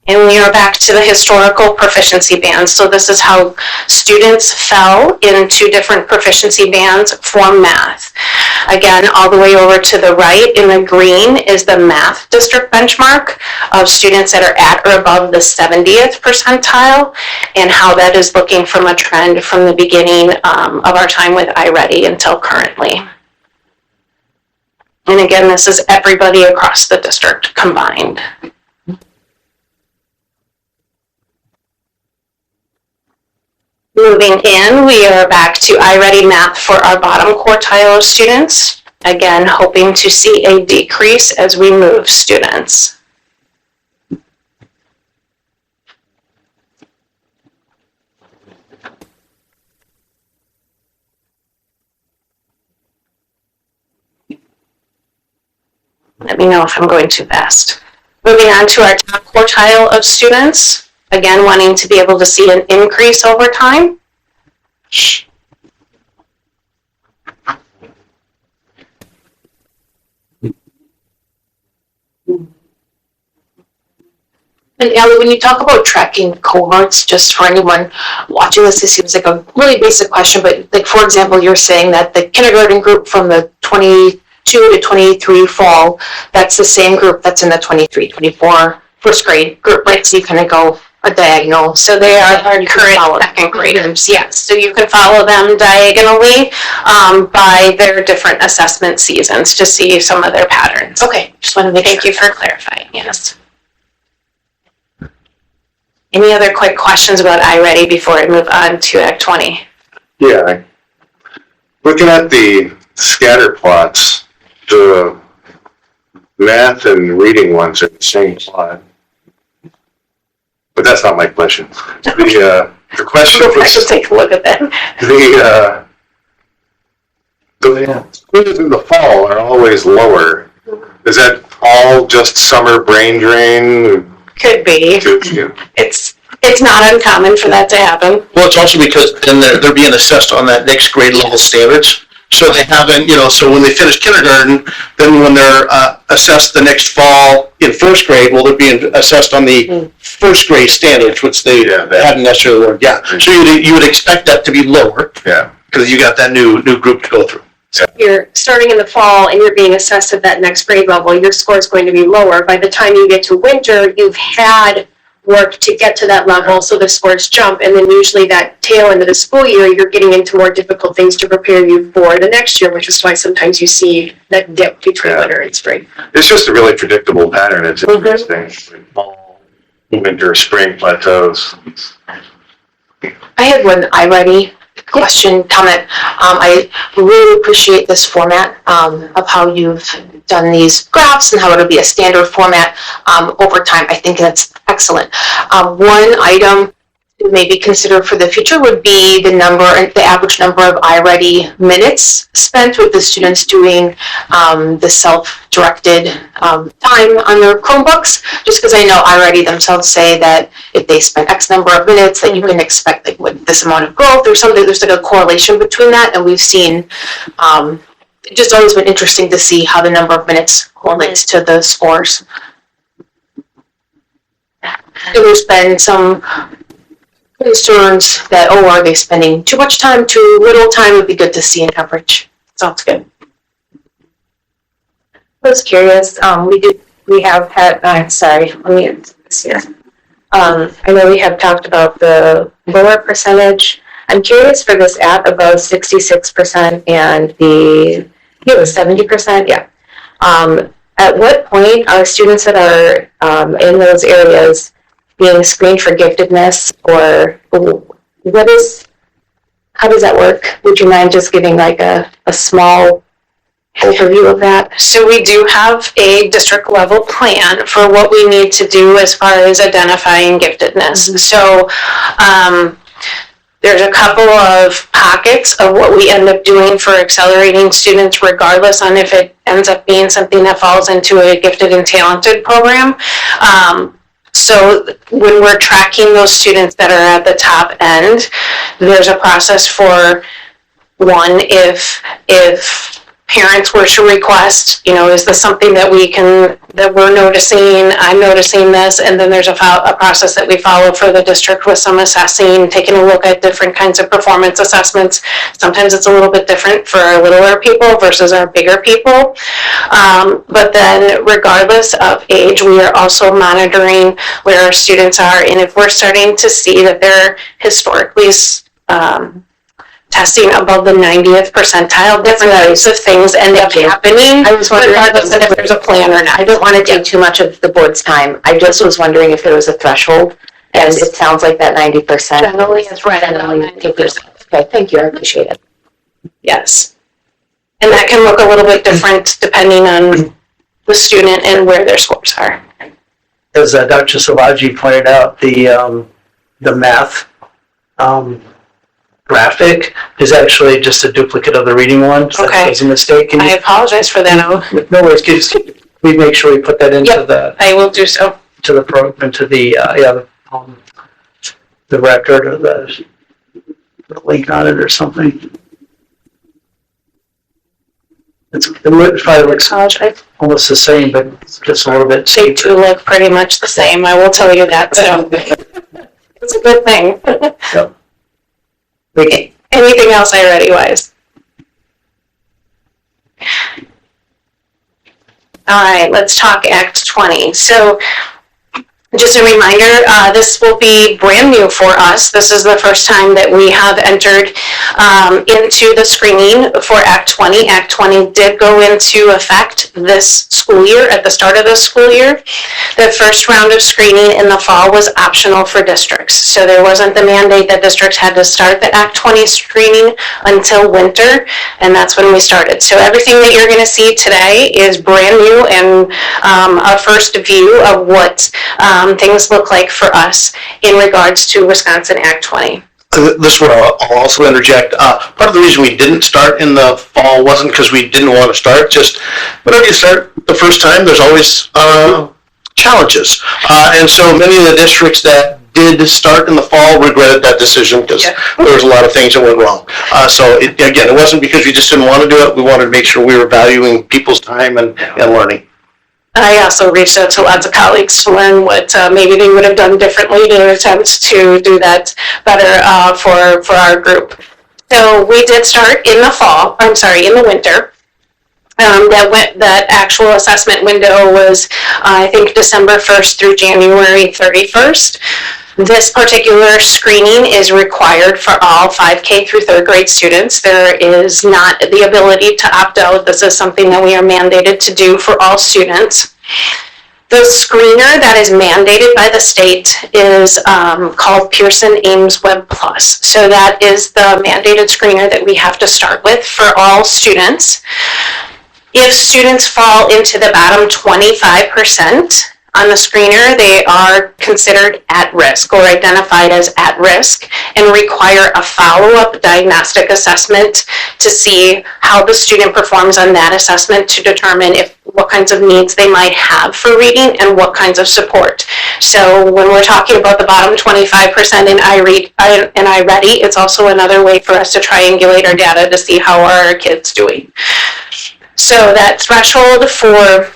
And we are back to the historical proficiency bands. So this is how students fell into different proficiency bands for math. Again, all the way over to the right in the green is the math district benchmark of students that are at or above the 70th percentile and how that is looking from a trend from the beginning of our time with iReady until currently. And again, this is everybody across the district combined. Moving in, we are back to iReady Math for our bottom quartile of students. Again, hoping to see a decrease as we move students. Let me know if I'm going too fast. Moving on to our top quartile of students. Again, wanting to be able to see an increase over time. And Ellie, when you talk about tracking cohorts, just for anyone watching this, this seems like a really basic question, but like, for example, you're saying that the kindergarten group from the 22 to 23 fall, that's the same group that's in the 23, 24 first grade group, right? So you kind of go a diagonal. So they are current second graders, yes. So you can follow them diagonally by their different assessment seasons to see some of their patterns. Okay, just want to make Thank you for clarifying, yes. Any other quick questions about iReady before I move on to Act 20? Yeah. Looking at the scatter plots, the math and reading ones are the same plot. But that's not my question. The question I should take a look at that. the schools in the fall are always lower. Is that all just summer brain drain? Could be. It's not uncommon for that to happen. Well, it's also because then they're being assessed on that next grade level standards. So they haven't, so when they finish kindergarten, then when they're assessed the next fall in first grade, well, they're being assessed on the first grade standards, which they hadn't necessarily learned. Yeah. So you would expect that to be lower. Yeah. Because you got that new group to go through. You're starting in the fall and you're being assessed at that next grade level, your score is going to be lower. By the time you get to winter, you've had work to get to that level, so the scores jump, and then usually that tail end of the school year, you're getting into more difficult things to prepare you for the next year, which is why sometimes you see that dip between winter and spring. It's just a really predictable pattern. It's interesting. Fall, winter, spring plateaus. I had one iReady question, comment. I really appreciate this format of how you've done these graphs and how it'll be a standard format over time. I think that's excellent. One item to maybe consider for the future would be the average number of iReady minutes spent with the students doing the self-directed time on their Chromebooks, just because I know iReady themselves say that if they spend X number of minutes, that you can expect like with this amount of growth or something. There's like a correlation between that, and we've seen it's just always been interesting to see how the number of minutes correlates to the scores. There's been some concerns that, are they spending too much time, too little time? It would be good to see in coverage. Sounds good. I was curious, we have had, sorry, let me get this here. I know we have talked about the lower percentage. I'm curious for this at above 66% and it was 70%, yeah. At what point are students that are in those areas being screened for giftedness, or how does that work? Would you mind just giving like a small overview of that? So we do have a district level plan for what we need to do as far as identifying giftedness. So there's a couple of pockets of what we end up doing for accelerating students, regardless on if it ends up being something that falls into a gifted and talented program. So when we're tracking those students that are at the top end, there's a process for one, if parents were to request, is this something that we're noticing, I'm noticing this, and then there's a process that we follow for the district with some assessing, taking a look at different kinds of performance assessments. Sometimes it's a little bit different for our littler people versus our bigger people. But then regardless of age, we are also monitoring where our students are, and if we're starting to see that they're historically testing above the 90th percentile, different types of things end up happening. I was wondering if there's a plan or not. I don't want to take too much of the board's time. I just was wondering if there was a threshold, and it sounds like that 90%. Generally, it's right around 90%. Okay, thank you, I appreciate it. Yes. And that can look a little bit different depending on the student and where their scores are. As Dr. Savaji pointed out, the math graphic is actually just a duplicate of the reading one. So Okay. that was a mistake. I apologize for that. No worries. We make sure we put that into I will do so. to the program, to the record or the link on it or something. It probably looks Apologize. almost the same, but just a little bit. They do look pretty much the same, I will tell you that, so. It's a good thing. Yep. Anything else IReady-wise? All right, let's talk Act 20. So just a reminder, this will be brand new for us. This is the first time that we have entered into the screening for Act 20. Act 20 did go into effect this school year, at the start of the school year. The first round of screening in the fall was optional for districts. So there wasn't the mandate that districts had to start the Act 20 screening until winter, and that's when we started. So everything that you're going to see today is brand new and our first view of what things look like for us in regards to Wisconsin Act 20. This is where I'll also interject. Part of the reason we didn't start in the fall wasn't because we didn't want to start, just whenever you start the first time, there's always challenges. And so many of the districts that did start in the fall regretted that decision because there was a lot of things that went wrong. Again, it wasn't because we just didn't want to do it. We wanted to make sure we were valuing people's time and learning. I also reached out to lots of colleagues to learn what maybe they would have done differently to attempt to do that better for our group. So we did start in the winter. That actual assessment window was, I think, December 1st through January 31st. This particular screening is required for all 5K through 3rd grade students. There is not the ability to opt out. This is something that we are mandated to do for all students. The screener that is mandated by the state is called Pearson Ames Web Plus. So that is the mandated screener that we have to start with for all students. If students fall into the bottom 25%, on the screener, they are considered at risk or identified as at risk and require a follow-up diagnostic assessment to see how the student performs on that assessment to determine what kinds of needs they might have for reading and what kinds of support. So when we're talking about the bottom 25% in iReady, it's also another way for us to triangulate our data to see how are our kids doing. So that threshold for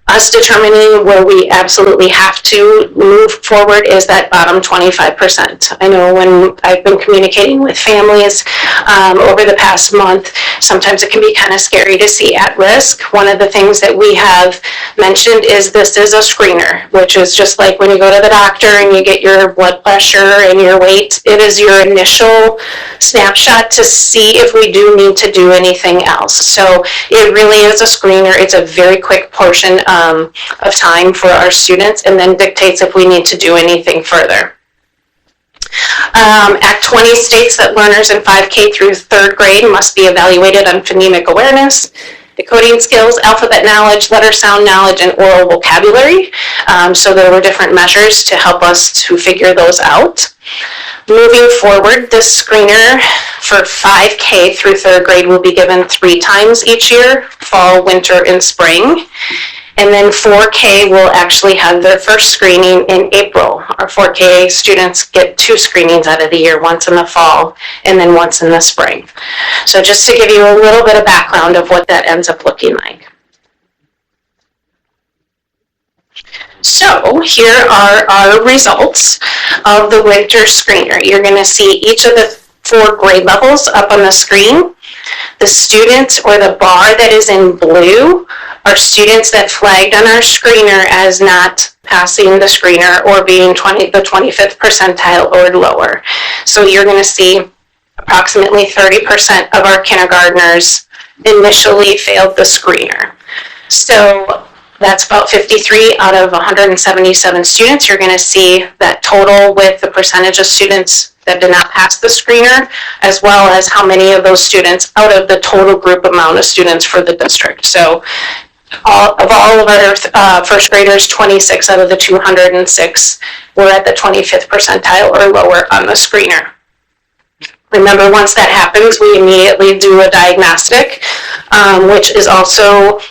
us determining where we absolutely have to move forward is that bottom 25%. I know when I've been communicating with families over the past month, sometimes it can be kind of scary to see at risk. One of the things that we have mentioned is this is a screener, which is just like when you go to the doctor and you get your blood pressure and your weight. It is your initial snapshot to see if we do need to do anything else. So it really is a screener. It's a very quick portion of time for our students and then dictates if we need to do anything further. Act 20 states that learners in 5K through 3rd grade must be evaluated on phonemic awareness, decoding skills, alphabet knowledge, letter sound knowledge, and oral vocabulary. So there were different measures to help us to figure those out. Moving forward, this screener for 5K through 3rd grade will be given 3 times each year, fall, winter, and spring. And then 4K will actually have their first screening in April. Our 4K students get 2 screenings out of the year, once in the fall and then once in the spring. So just to give you a little bit of background of what that ends up looking like. So here are our results of the winter screener. You're going to see each of the 4 grade levels up on the screen. The student or the bar that is in blue are students that flagged on our screener as not passing the screener or being the 25th percentile or lower. So you're going to see approximately 30% of our kindergartners initially failed the screener. So that's about 53 out of 177 students. You're going to see that total with the percentage of students that did not pass the screener, as well as how many of those students out of the total group amount of students for the district. So all of our first graders, 26 out of the 206 were at the 25th percentile or lower on the screener. Remember, once that happens, we immediately do a diagnostic, which is also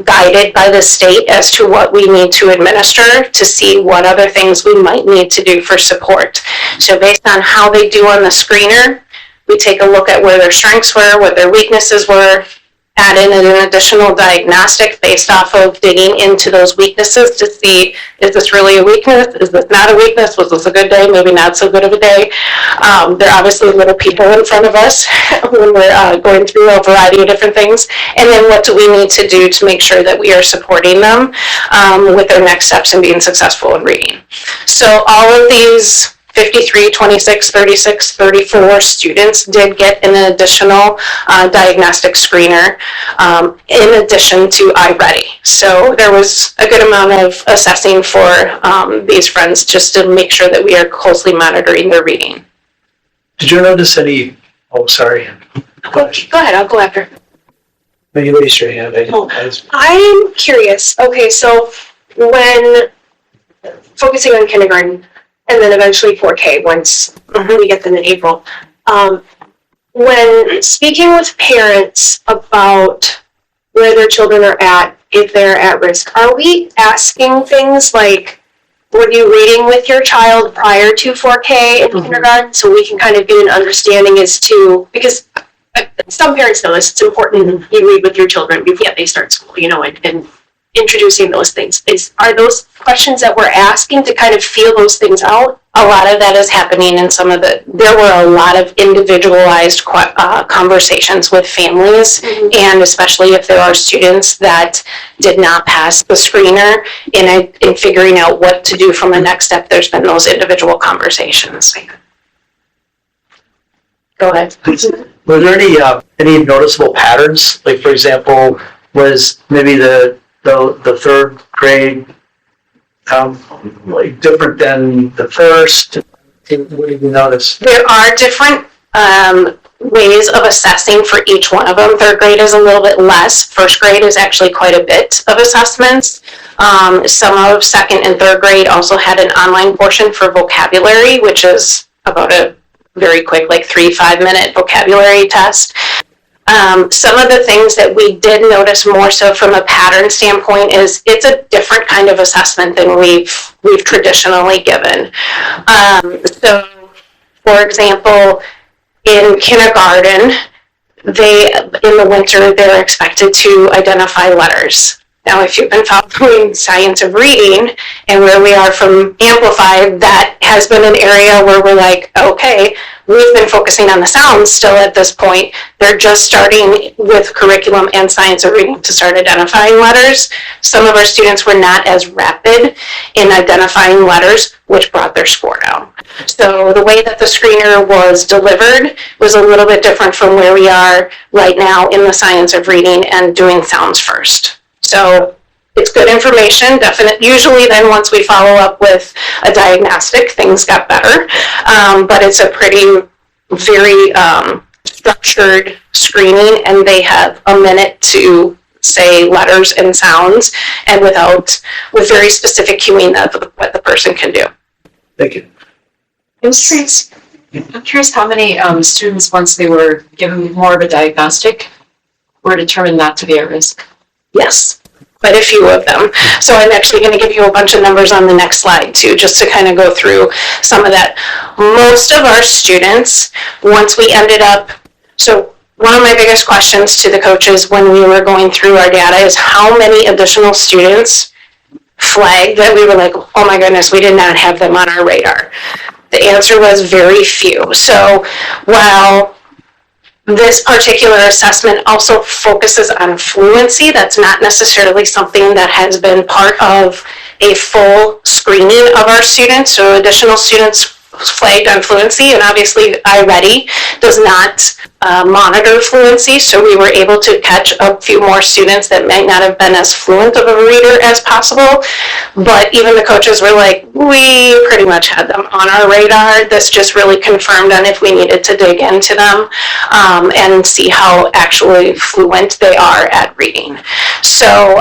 guided by the state as to what we need to administer to see what other things we might need to do for support. So based on how they do on the screener, we take a look at where their strengths were, what their weaknesses were, add in an additional diagnostic based off of digging into those weaknesses to see, is this really a weakness? Is this not a weakness? Was this a good day? Maybe not so good of a day. They're obviously little people in front of us when we're going through a variety of different things. And then what do we need to do to make sure that we are supporting them with their next steps in being successful in reading. So all of these 53, 26, 36, 34 students did get an additional diagnostic screener in addition to iReady. So there was a good amount of assessing for these friends just to make sure that we are closely monitoring their reading. Did you notice any, oh, sorry. Go ahead, I'll go after. No, you raised your hand. I'm curious. Okay, so when focusing on kindergarten and then eventually 4K once we get them in April, when speaking with parents about where their children are at, if they're at risk, are we asking things like, were you reading with your child prior to 4K in kindergarten? So we can kind of get an understanding as to, because some parents know this, it's important you read with your children before they start school, and introducing those things. Are those questions that we're asking to kind of feel those things out? A lot of that is happening in there were a lot of individualized conversations with families, and especially if there are students that did not pass the screener in figuring out what to do from the next step, there's been those individual conversations. Go ahead. Were there any noticeable patterns? Like, for example, was maybe the third grade like different than the first? What did you notice? There are different ways of assessing for each one of them. Third grade is a little bit less. First grade is actually quite a bit of assessments. Some of second and third grade also had an online portion for vocabulary, which is about a very quick, like 3-5 minute vocabulary test. Some of the things that we did notice more so from a pattern standpoint is it's a different kind of assessment than we've traditionally given. So, for example, in kindergarten, in the winter, they're expected to identify letters. Now, if you've been following Science of Reading and where we are from Amplified, that has been an area where we're like, okay, we've been focusing on the sounds still at this point. They're just starting with curriculum and Science of Reading to start identifying letters. Some of our students were not as rapid in identifying letters, which brought their score down. So the way that the screener was delivered was a little bit different from where we are right now in the Science of Reading and doing sounds first. So it's good information, definite. Usually then once we follow up with a diagnostic, things got better. But it's a very structured screening, and they have a minute to say letters and sounds, and with very specific cueing of what the person can do. Thank you. I'm curious how many students, once they were given more of a diagnostic, were determined not to be at risk? Yes, quite a few of them. So I'm actually going to give you a bunch of numbers on the next slide too, just to kind of go through some of that. Most of our students, once we ended up, so one of my biggest questions to the coaches when we were going through our data is how many additional students flagged that we were like, oh my goodness, we did not have them on our radar. The answer was very few. So while this particular assessment also focuses on fluency, that's not necessarily something that has been part of a full screening of our students. So additional students flagged on fluency, and obviously iReady does not monitor fluency, so we were able to catch a few more students that might not have been as fluent of a reader as possible. But even the coaches were like, we pretty much had them on our radar. This just really confirmed on if we needed to dig into them and see how actually fluent they are at reading. So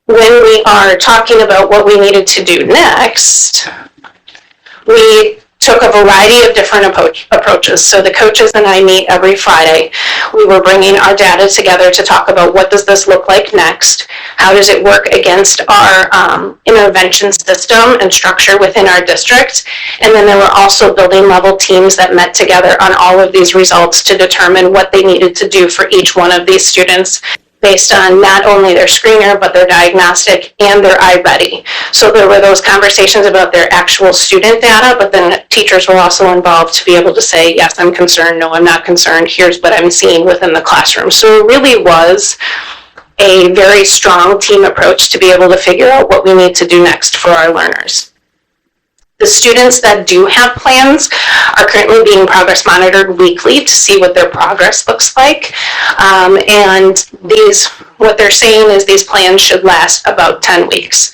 when we are talking about what we needed to do next, we took a variety of different approaches. So the coaches and I meet every Friday. We were bringing our data together to talk about what does this look like next? How does it work against our intervention system and structure within our district? And then there were also building level teams that met together on all of these results to determine what they needed to do for each one of these students based on not only their screener, but their diagnostic and their iReady. So there were those conversations about their actual student data, but then teachers were also involved to be able to say, yes, I'm concerned, no, I'm not concerned, here's what I'm seeing within the classroom. So it really was a very strong team approach to be able to figure out what we need to do next for our learners. The students that do have plans are currently being progress monitored weekly to see what their progress looks like. And what they're saying is these plans should last about 10 weeks.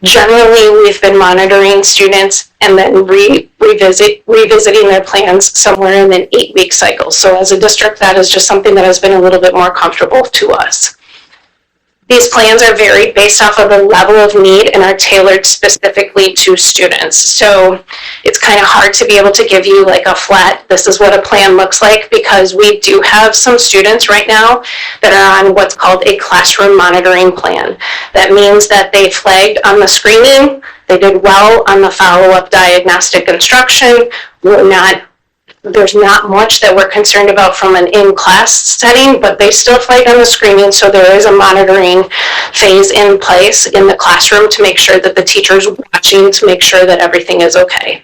Generally, we've been monitoring students and then revisiting their plans somewhere in an 8-week cycle. So as a district, that is just something that has been a little bit more comfortable to us. These plans are varied based off of the level of need and are tailored specifically to students. So it's kind of hard to be able to give you like a flat, this is what a plan looks like, because we do have some students right now that are on what's called a classroom monitoring plan. That means that they flagged on the screening, they did well on the follow-up diagnostic instruction, there's not much that we're concerned about from an in-class setting, but they still flagged on the screening, so there is a monitoring phase in place in the classroom to make sure that the teacher's watching to make sure that everything is okay.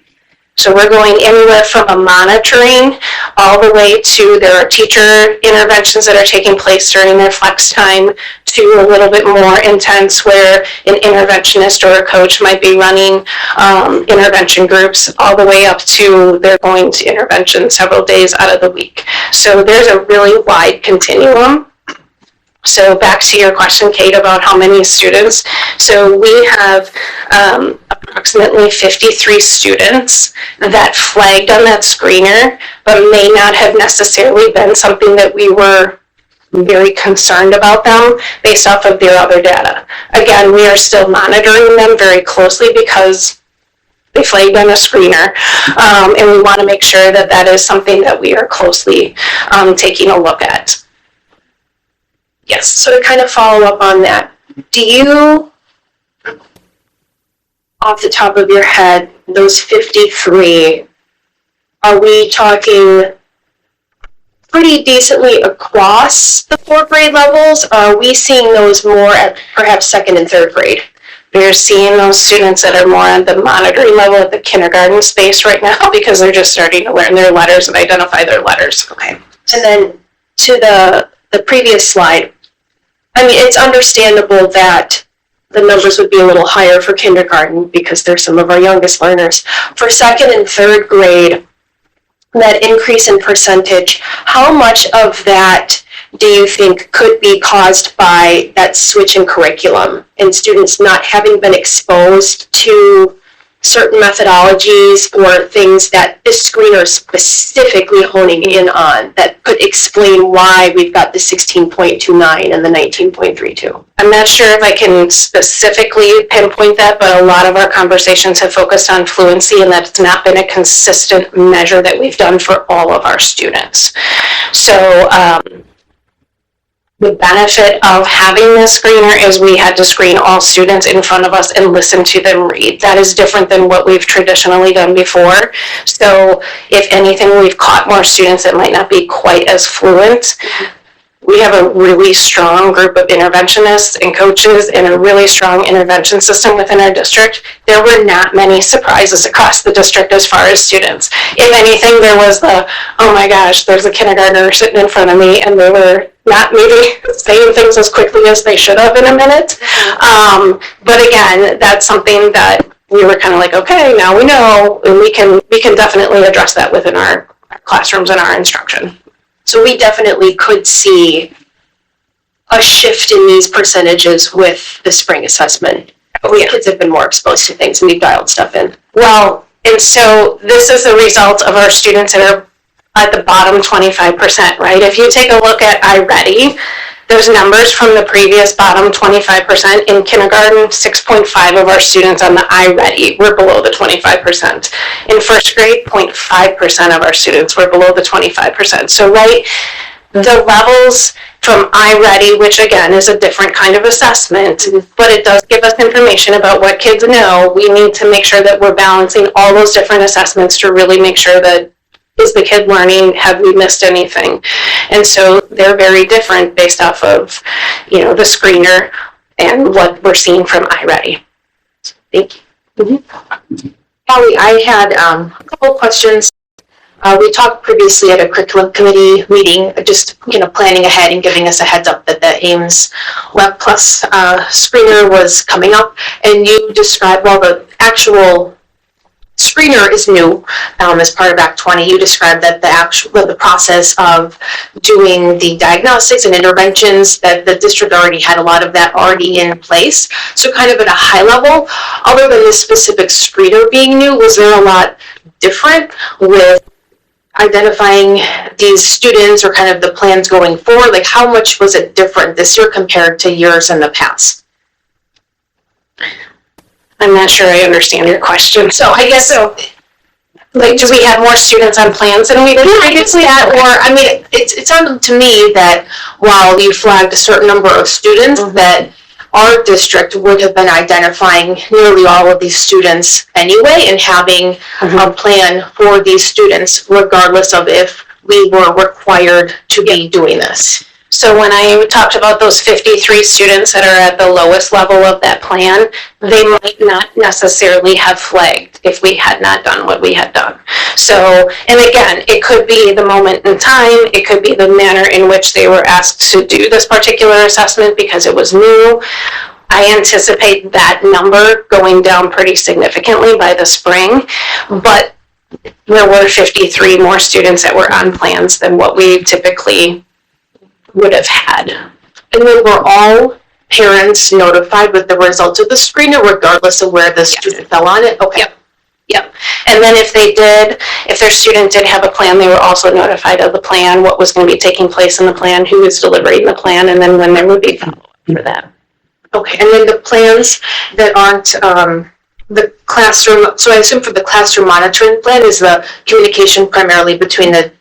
So we're going anywhere from a monitoring all the way to there are teacher interventions that are taking place during their flex time to a little bit more intense where an interventionist or a coach might be running intervention groups all the way up to they're going to intervention several days out of the week. So there's a really wide continuum. So back to your question, Kate, about how many students. So we have approximately 53 students that flagged on that screener, but may not have necessarily been something that we were very concerned about them based off of their other data. Again, we are still monitoring them very closely because they flagged on a screener, and we want to make sure that that is something that we are closely taking a look at. Yes. So to kind of follow up on that, do you, off the top of your head, those 53, are we talking pretty decently across the 4 grade levels? Or are we seeing those more at perhaps 2nd and 3rd grade? We're seeing those students that are more on the monitoring level at the kindergarten space right now because they're just starting to learn their letters and identify their letters. Okay. And then to the previous slide, I mean, it's understandable that the numbers would be a little higher for kindergarten because they're some of our youngest learners. For 2nd and 3rd grade, that increase in percentage, how much of that do you think could be caused by that switch in curriculum and students not having been exposed to certain methodologies or things that this screener is specifically honing in on that could explain why we've got the 16.29 and the 19.32? I'm not sure if I can specifically pinpoint that, but a lot of our conversations have focused on fluency, and that's not been a consistent measure that we've done for all of our students. So the benefit of having this screener is we had to screen all students in front of us and listen to them read. That is different than what we've traditionally done before. So if anything, we've caught more students that might not be quite as fluent. We have a really strong group of interventionists and coaches and a really strong intervention system within our district. There were not many surprises across the district as far as students. If anything, there was the, oh my gosh, there's a kindergartner sitting in front of me, and they were not maybe saying things as quickly as they should have in a minute. But again, that's something that we were kind of like, okay, now we know, and we can definitely address that within our classrooms and our instruction. So we definitely could see a shift in these percentages with the spring assessment. Kids have been more exposed to things and we've dialed stuff in. Well, and so this is the result of our students that are at the bottom 25%, right? If you take a look at iReady, There's numbers from the previous bottom 25%. In kindergarten, 6.5 of our students on the iReady were below the 25%. In first grade, 0.5% of our students were below the 25%. So the levels from iReady, which again is a different kind of assessment, but it does give us information about what kids know. We need to make sure that we're balancing all those different assessments to really make sure that, is the kid learning? Have we missed anything? And so they're very different based off of, the screener and what we're seeing from iReady. Thank you. Holly, I had a couple questions. We talked previously at a curriculum committee meeting, just planning ahead and giving us a heads up that the Ames Web Plus screener was coming up, and you described, well, the actual screener is new as part of Act 20. You described that the process of doing the diagnostics and interventions, that the district already had a lot of that already in place. So kind of at a high level, other than this specific screener being new, was there a lot different with identifying these students or kind of the plans going forward? Like, how much was it different this year compared to years in the past? I'm not sure I understand your question. So I guess so. Like, do we have more students on plans than we did previously? It sounded to me that while you flagged a certain number of students, that our district would have been identifying nearly all of these students anyway and having a plan for these students regardless of if we were required to be doing this. So when I talked about those 53 students that are at the lowest level of that plan, they might not necessarily have flagged if we had not done what we had done. So, and again, it could be the moment in time, it could be the manner in which they were asked to do this particular assessment because it was new. I anticipate that number going down pretty significantly by the spring, but there were 53 more students that were on plans than what we typically would have had. And then were all parents notified with the results of the screener regardless of where the student fell on it? Okay. Yep. And then if their student did have a plan, they were also notified of the plan, what was going to be taking place in the plan, who was deliberating the plan, and then when there would be follow-up for that. Okay, and then the plans that aren't the classroom, so I assume for the classroom monitoring plan is the communication primarily between the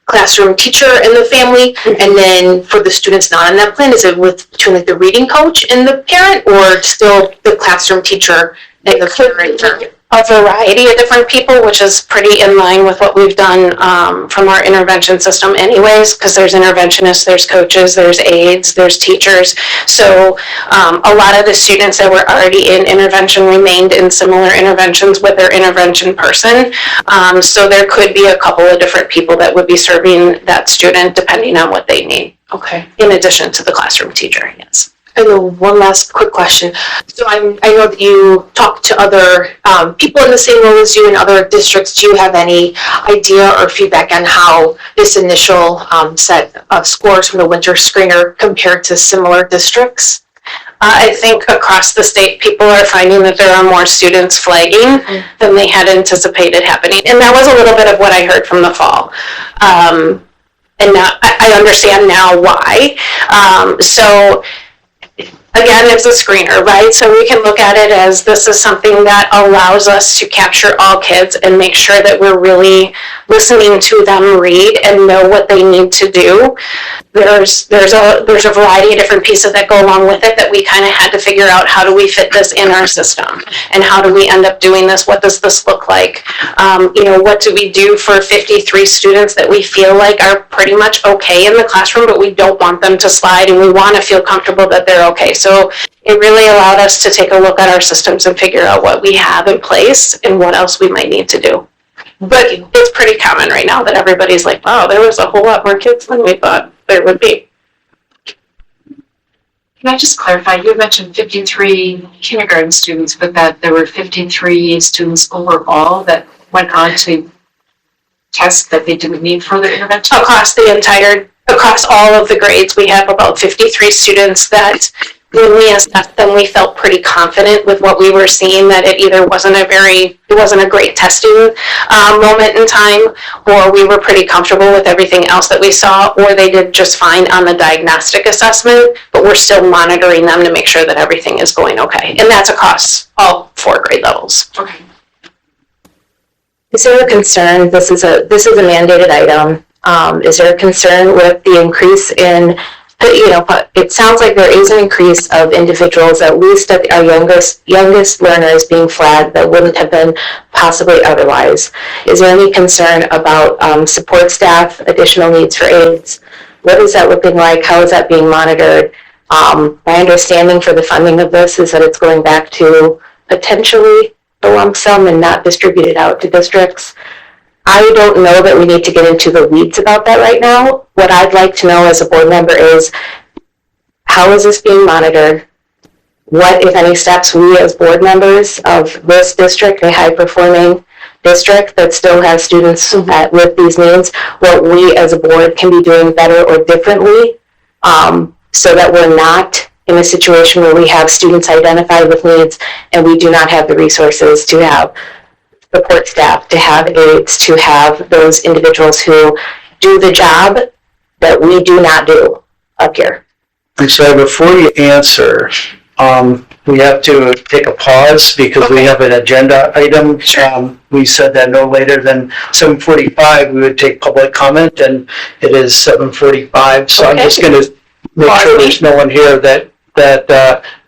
classroom teacher and the family, and then for the students not on that plan, is it between like the reading coach and the parent, or still the classroom teacher and the parent? A variety of different people, which is pretty in line with what we've done from our intervention system anyways, because there's interventionists, there's coaches, there's aides, there's teachers. So a lot of the students that were already in intervention remained in similar interventions with their intervention person. So there could be a couple of different people that would be serving that student depending on what they need. Okay. In addition to the classroom teacher, yes. And then one last quick question. So I know that you talk to other people in the same role as you in other districts. Do you have any idea or feedback on how this initial set of scores from the winter screener compared to similar districts? I think across the state, people are finding that there are more students flagging than they had anticipated happening. And that was a little bit of what I heard from the fall. And now I understand now why. So again, it's a screener, right? So we can look at it as this is something that allows us to capture all kids and make sure that we're really listening to them read and know what they need to do. There's a variety of different pieces that go along with it that we kind of had to figure out, how do we fit this in our system, and how do we end up doing this? What does this look like? What do we do for 53 students that we feel like are pretty much okay in the classroom, but we don't want them to slide, and we want to feel comfortable that they're okay. So it really allowed us to take a look at our systems and figure out what we have in place and what else we might need to do. But it's pretty common right now that everybody's like, wow, there was a whole lot more kids than we thought there would be. Can I just clarify, you mentioned 53 kindergarten students, but that there were 53 students overall that went on to test that they didn't need further intervention? Across all of the grades, we have about 53 students that when we assessed them, we felt pretty confident with what we were seeing, that it either wasn't a great testing moment in time, or we were pretty comfortable with everything else that we saw, or they did just fine on the diagnostic assessment, but we're still monitoring them to make sure that everything is going okay. And that's across all 4 grade levels. Okay. Is there a concern, this is a mandated item, is there a concern with the increase in, it sounds like there is an increase of individuals, at least at our youngest learners, being flagged that wouldn't have been possibly otherwise. Is there any concern about support staff, additional needs for aides? What is that looking like? How is that being monitored? My understanding for the funding of this is that it's going back to potentially the lump sum and not distributed out to districts. I don't know that we need to get into the weeds about that right now. What I'd like to know as a board member is, how is this being monitored? What, if any, steps we as board members of this district, a high-performing district that still has students with these needs, what we as a board can be doing better or differently, so that we're not in a situation where we have students identified with needs and we do not have the resources to have support staff, to have aides, to have those individuals who do the job that we do not do up here. So before you answer, we have to take a pause because we have an agenda item. We said that no later than 7:45 we would take public comment, and it is 7:45. So I'm just going to make sure there's no one here that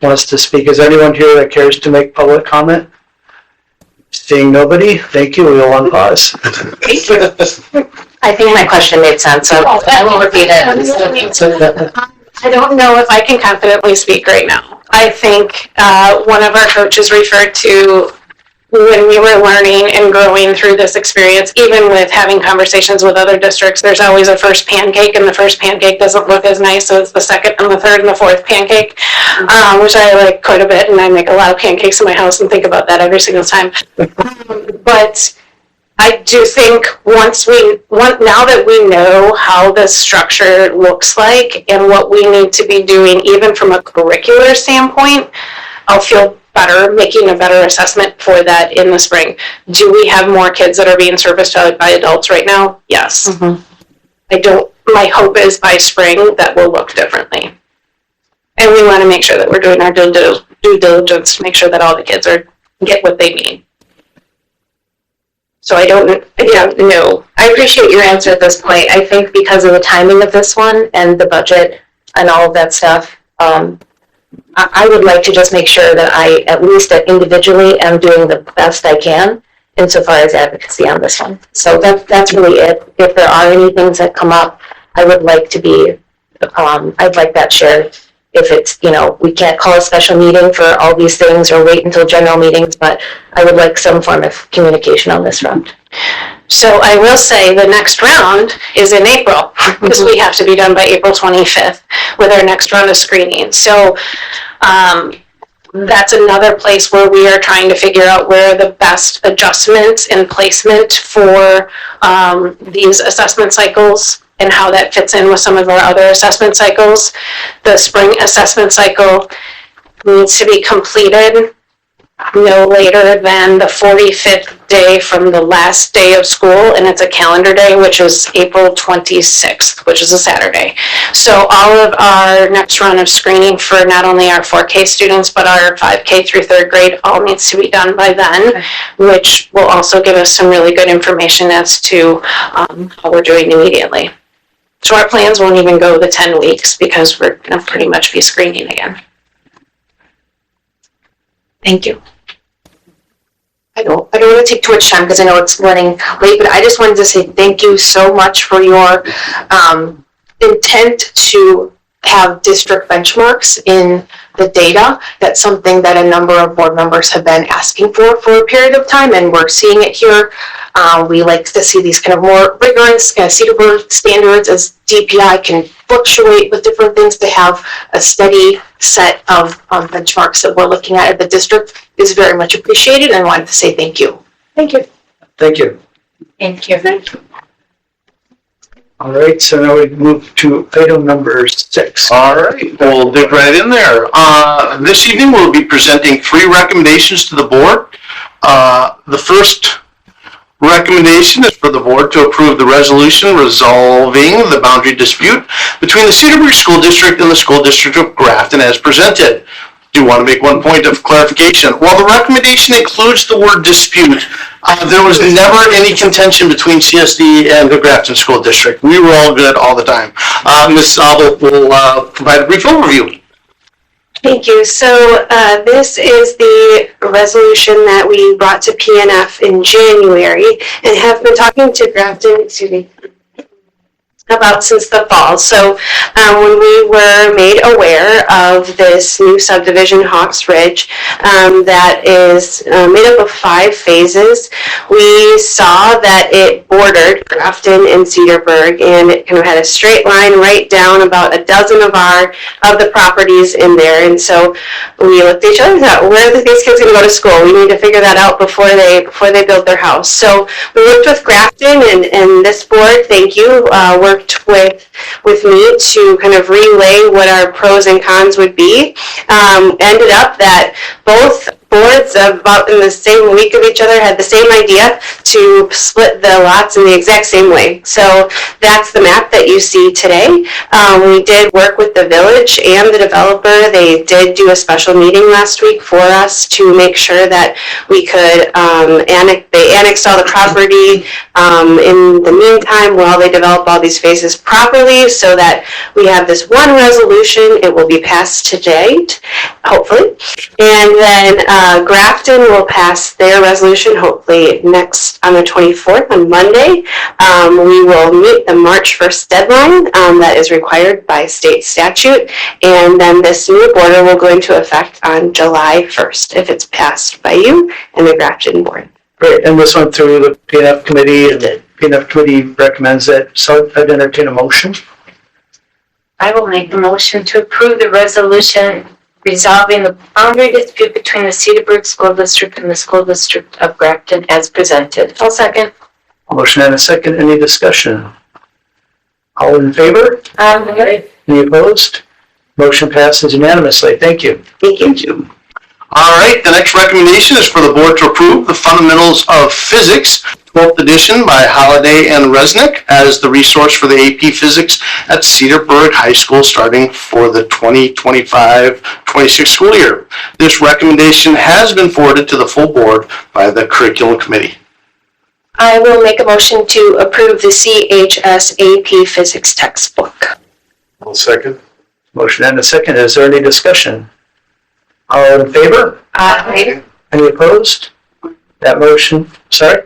wants to speak. Is there anyone here that cares to make public comment? Seeing nobody, thank you. We will unpause. I think my question made sense, so I won't repeat it. I don't know if I can confidently speak right now. I think one of our coaches referred to when we were learning and growing through this experience, even with having conversations with other districts, there's always a first pancake, and the first pancake doesn't look as nice as the second and the third and the fourth pancake, which I like quite a bit, and I make a lot of pancakes in my house and think about that every single time. But I do think now that we know how this structure looks like and what we need to be doing, even from a curricular standpoint, I'll feel better making a better assessment for that in the spring. Do we have more kids that are being serviced by adults right now? Yes. Mm-hmm. My hope is by spring that will look differently. And we want to make sure that we're doing our due diligence to make sure that all the kids get what they need. So I don't know. I appreciate your answer at this point. I think because of the timing of this one and the budget and all of that stuff, I would like to just make sure that I, at least individually, am doing the best I can insofar as advocacy on this one. So that's really it. If there are any things that come up, I would like to be, I'd like that shared. If it's, we can't call a special meeting for all these things or wait until general meetings, but I would like some form of communication on this front. So I will say the next round is in April, because we have to be done by April 25th with our next round of screening. So that's another place where we are trying to figure out where the best adjustments and placement for these assessment cycles and how that fits in with some of our other assessment cycles. The spring assessment cycle needs to be completed no later than the 45th day from the last day of school, and it's a calendar day, which is April 26th, which is a Saturday. So all of our next run of screening for not only our 4K students, but our 5K through 3rd grade all needs to be done by then, which will also give us some really good information as to how we're doing immediately. So our plans won't even go the 10 weeks because we're going to pretty much be screening again. Thank you. I don't want to take too much time because I know it's running late, but I just wanted to say thank you so much for your intent to have district benchmarks in the data. That's something that a number of board members have been asking for a period of time, and we're seeing it here. We like to see these kind of more rigorous Cedarburg standards, as DPI can fluctuate with different things. To have a steady set of benchmarks that we're looking at the district is very much appreciated, and I wanted to say thank you. Thank you. Thank you. Thank you. All right, so now we move to item number 6. All right, we'll dig right in there. This evening, we'll be presenting 3 recommendations to the board. The first recommendation is for the board to approve the resolution resolving the boundary dispute between the Cedarburg School District and the School District of Grafton as presented. Do want to make one point of clarification. While the recommendation includes the word dispute, there was never any contention between CSD and the Grafton School District. We were all good all the time. Ms. Abel will provide a brief overview. Thank you. So this is the resolution that we brought to PNF in January and have been talking to Grafton, about since the fall. So when we were made aware of this new subdivision, Hawks Ridge, that is made up of 5 phases, we saw that it bordered Grafton and Cedarburg, and it kind of had a straight line right down about a dozen of the properties in there. And so we looked at each other and thought, where are these kids going to go to school? We need to figure that out before they build their house. So we worked with Grafton and this board, thank you, worked with me to kind of relay what our pros and cons would be. Ended up that both boards about in the same week of each other had the same idea to split the lots in the exact same way. So that's the map that you see today. We did work with the village and the developer. They did do a special meeting last week for us to make sure that we could they annexed all the property in the meantime while they develop all these phases properly, so that we have this one resolution. It will be passed today, hopefully, and then Grafton will pass their resolution hopefully next on the 24th on Monday. We will meet the March 1st deadline that is required by state statute, and then this new border will go into effect on July 1st if it's passed by you and the Grafton board. Great, and this went through the PNF committee, and the PNF committee recommends it, so I'd entertain a motion. I will make the motion to approve the resolution resolving the boundary dispute between the Cedarburg School District and the School District of Grafton as presented. I'll second. Motion and a second, any discussion? All in favor? Any opposed? Motion passes unanimously, thank you. Thank you. Thank you. All right, the next recommendation is for the board to approve the Fundamentals of Physics 12th edition by Holliday and Resnick as the resource for the AP Physics at Cedarburg High School starting for the 2025-26 school year. This recommendation has been forwarded to the full board by the Curriculum Committee. I will make a motion to approve the CHS AP Physics textbook. I'll second. Motion and a second, is there any discussion? All in favor? Aye. Any opposed? That motion, sorry?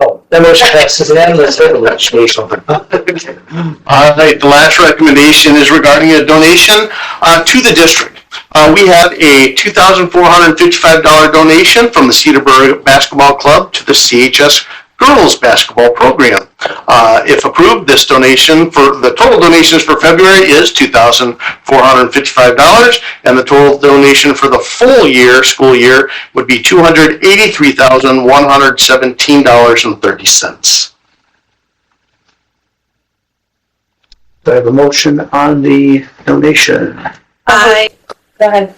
Oh, that motion passes unanimously. All right, the last recommendation is regarding a donation to the district. We have a $2,455 donation from the Cedarburg Basketball Club to the CHS Girls Basketball Program. If approved, this donation the total donations for February is $2,455, and the total donation for the full school year, would be $283,117.30. Do I have a motion on the donation? Go ahead.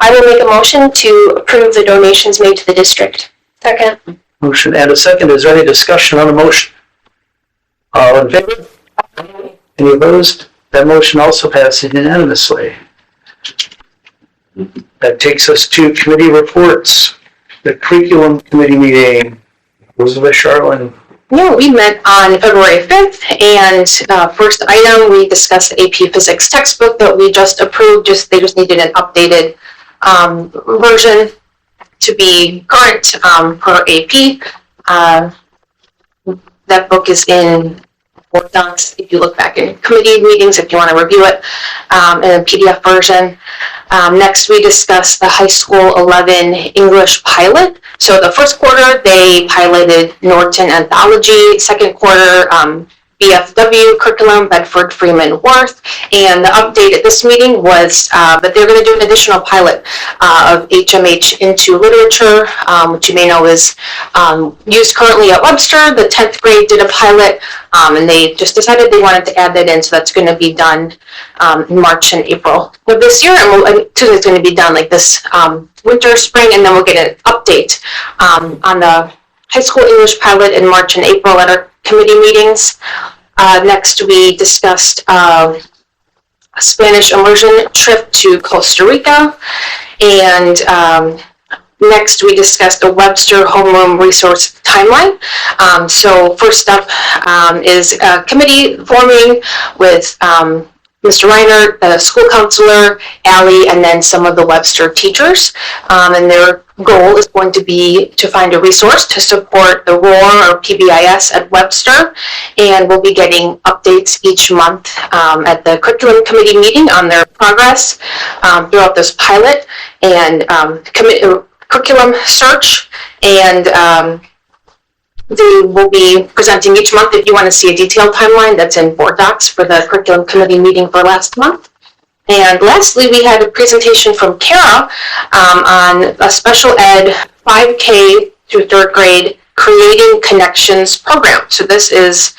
I will make a motion to approve the donations made to the district. Second. Motion and a second, is there any discussion on the motion? All in favor? Any opposed? That motion also passes unanimously. That takes us to committee reports. The Curriculum Committee meeting. Elizabeth, Charlene. No, we met on February 5th, and first item, we discussed the AP Physics textbook that we just approved. They just needed an updated version to be current per AP. That book is in Word docs if you look back in committee meetings, if you want to review it, in a PDF version. Next, we discussed the high school 11 English pilot. So the first quarter, they piloted Norton Anthology. Second quarter, BFW curriculum, Bedford, Freeman, Worth. And the update at this meeting was that they're going to do an additional pilot of HMH into literature, which you may know is used currently at Webster. The 10th grade did a pilot, and they just decided they wanted to add that in, so that's going to be done in March and April of this year. And it's going to be done like this winter, spring, and then we'll get an update on the high school English pilot in March and April at our committee meetings. Next, we discussed a Spanish immersion trip to Costa Rica. And next, we discussed a Webster homeroom resource timeline. So first up is a committee forming with Mr. Reiner, the school counselor, Allie, and then some of the Webster teachers. And their goal is going to be to find a resource to support the ROAR or PBIS at Webster. And we'll be getting updates each month at the curriculum committee meeting on their progress throughout this pilot and curriculum search. And they will be presenting each month. If you want to see a detailed timeline, that's in board docs for the curriculum committee meeting for last month. And lastly, we had a presentation from Kara on a special ed 5K through 3rd grade Creating Connections program. So this is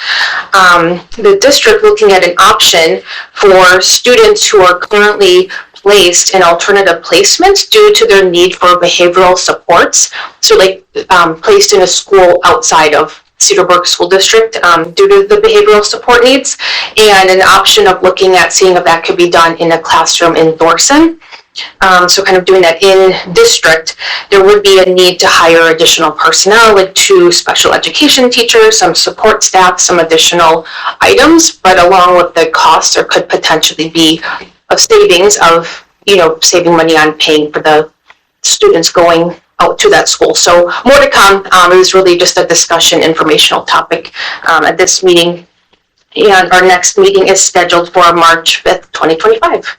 the district looking at an option for students who are currently placed in alternative placements due to their need for behavioral supports. So like placed in a school outside of Cedarburg School District due to the behavioral support needs, and an option of looking at seeing if that could be done in a classroom in Thorson. So kind of doing that in district, there would be a need to hire additional personnel, like 2 special education teachers, some support staff, some additional items, but along with the cost, there could potentially be of savings of, saving money on paying for the students going out to that school. So more to come. It was really just a discussion, informational topic at this meeting. And our next meeting is scheduled for March 5th, 2025.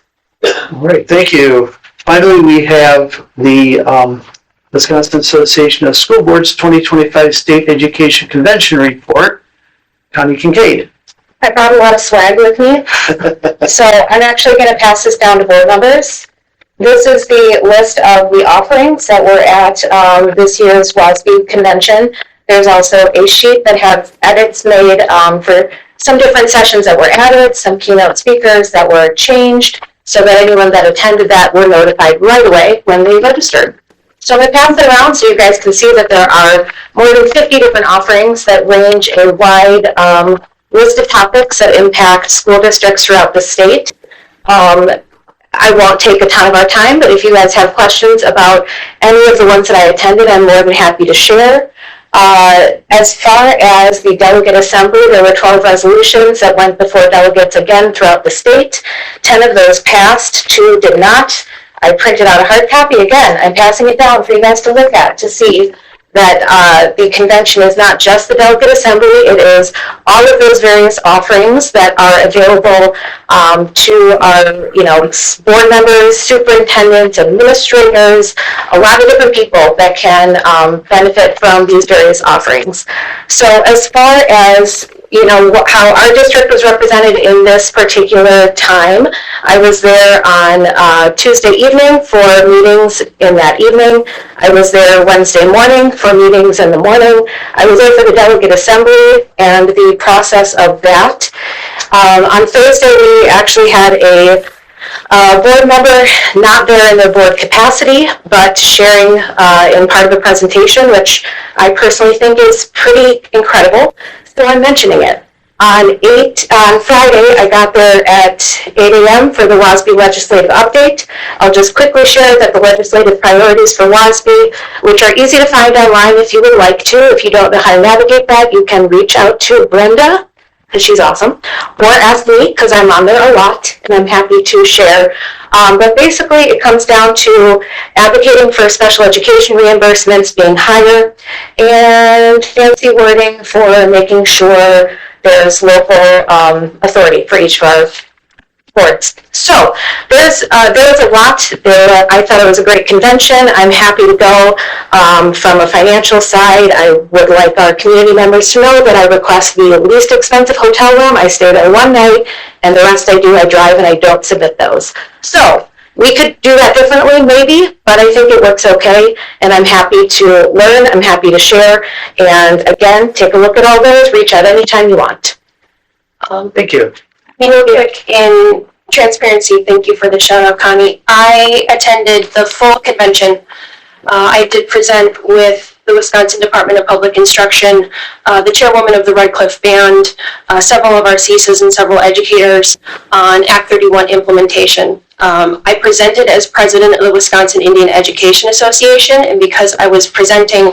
All right, thank you. Finally, we have the Wisconsin Association of School Boards 2025 State Education Convention Report. Connie Kincaid. I brought a lot of swag with me, so I'm actually going to pass this down to board members. This is the list of the offerings that were at this year's WASB convention. There's also a sheet that has edits made for some different sessions that were added, some keynote speakers that were changed, so that anyone that attended that were notified right away when they registered. So I'm going to pass it around so you guys can see that there are more than 50 different offerings that range a wide list of topics that impact school districts throughout the state. I won't take a ton of our time, but if you guys have questions about any of the ones that I attended, I'm more than happy to share. As far as the delegate assembly, there were 12 resolutions that went before delegates again throughout the state. 10 of those passed, 2 did not. I printed out a hard copy again. I'm passing it down for you guys to look at to see that the convention is not just the delegate assembly, it is all of those various offerings that are available to our, board members, superintendents, administrators, a lot of different people that can benefit from these various offerings. So as far as how our district was represented in this particular time, I was there on Tuesday evening for meetings in that evening. I was there Wednesday morning for meetings in the morning. I was there for the delegate assembly and the process of that. On Thursday, we actually had a board member not there in their board capacity, but sharing in part of the presentation, which I personally think is pretty incredible. So I'm mentioning it. On Friday, I got there at 8 a.m. for the WASB legislative update. I'll just quickly share that the legislative priorities for WASB, which are easy to find online if you would like to. If you don't know how to navigate that, you can reach out to Brenda, because she's awesome, or ask me, because I'm on there a lot, and I'm happy to share. But basically, it comes down to advocating for special education reimbursements being higher, and fancy wording for making sure there's local authority for each of our boards. So there's a lot there. I thought it was a great convention. I'm happy to go. From a financial side, I would like our community members to know that I request the least expensive hotel room. I stay there one night, and the rest I drive and I don't submit those. So we could do that differently, maybe, but I think it works okay, and I'm happy to learn. I'm happy to share. And again, take a look at all those. Reach out anytime you want. Thank you. Real quick, in transparency, thank you for the shout out, Connie. I attended the full convention. I did present with the Wisconsin Department of Public Instruction, the chairwoman of the Red Cliff Band, several of our CSAs and several educators on Act 31 implementation. I presented as president of the Wisconsin Indian Education Association, and because I was presenting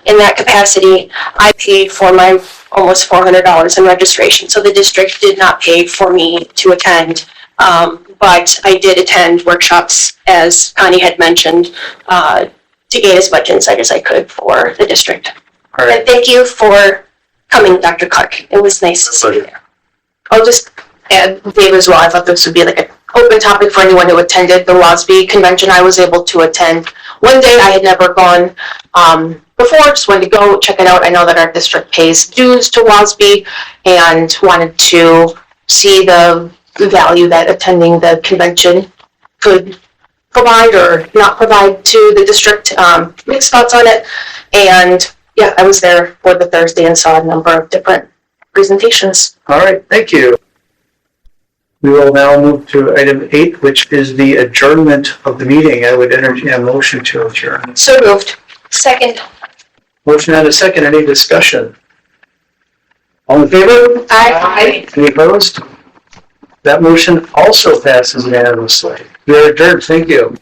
in that capacity, I paid for my almost $400 in registration. So the district did not pay for me to attend, but I did attend workshops, as Connie had mentioned, to gain as much insight as I could for the district. All right. And thank you for coming, Dr. Clark. It was nice to see you there. I'll just add, Dave, as well, I thought this would be like an open topic for anyone who attended the WASB convention. I was able to attend one day. I had never gone before, just wanted to go check it out. I know that our district pays dues to WASB and wanted to see the value that attending the convention could provide or not provide to the district. Mixed thoughts on it. And yeah, I was there for the Thursday and saw a number of different presentations. All right, thank you. We will now move to item 8, which is the adjournment of the meeting. I would entertain a motion to adjourn. So moved. Second. Motion and a second. Any discussion? All in favor? Aye. Any opposed? That motion also passes unanimously. We are adjourned. Thank you.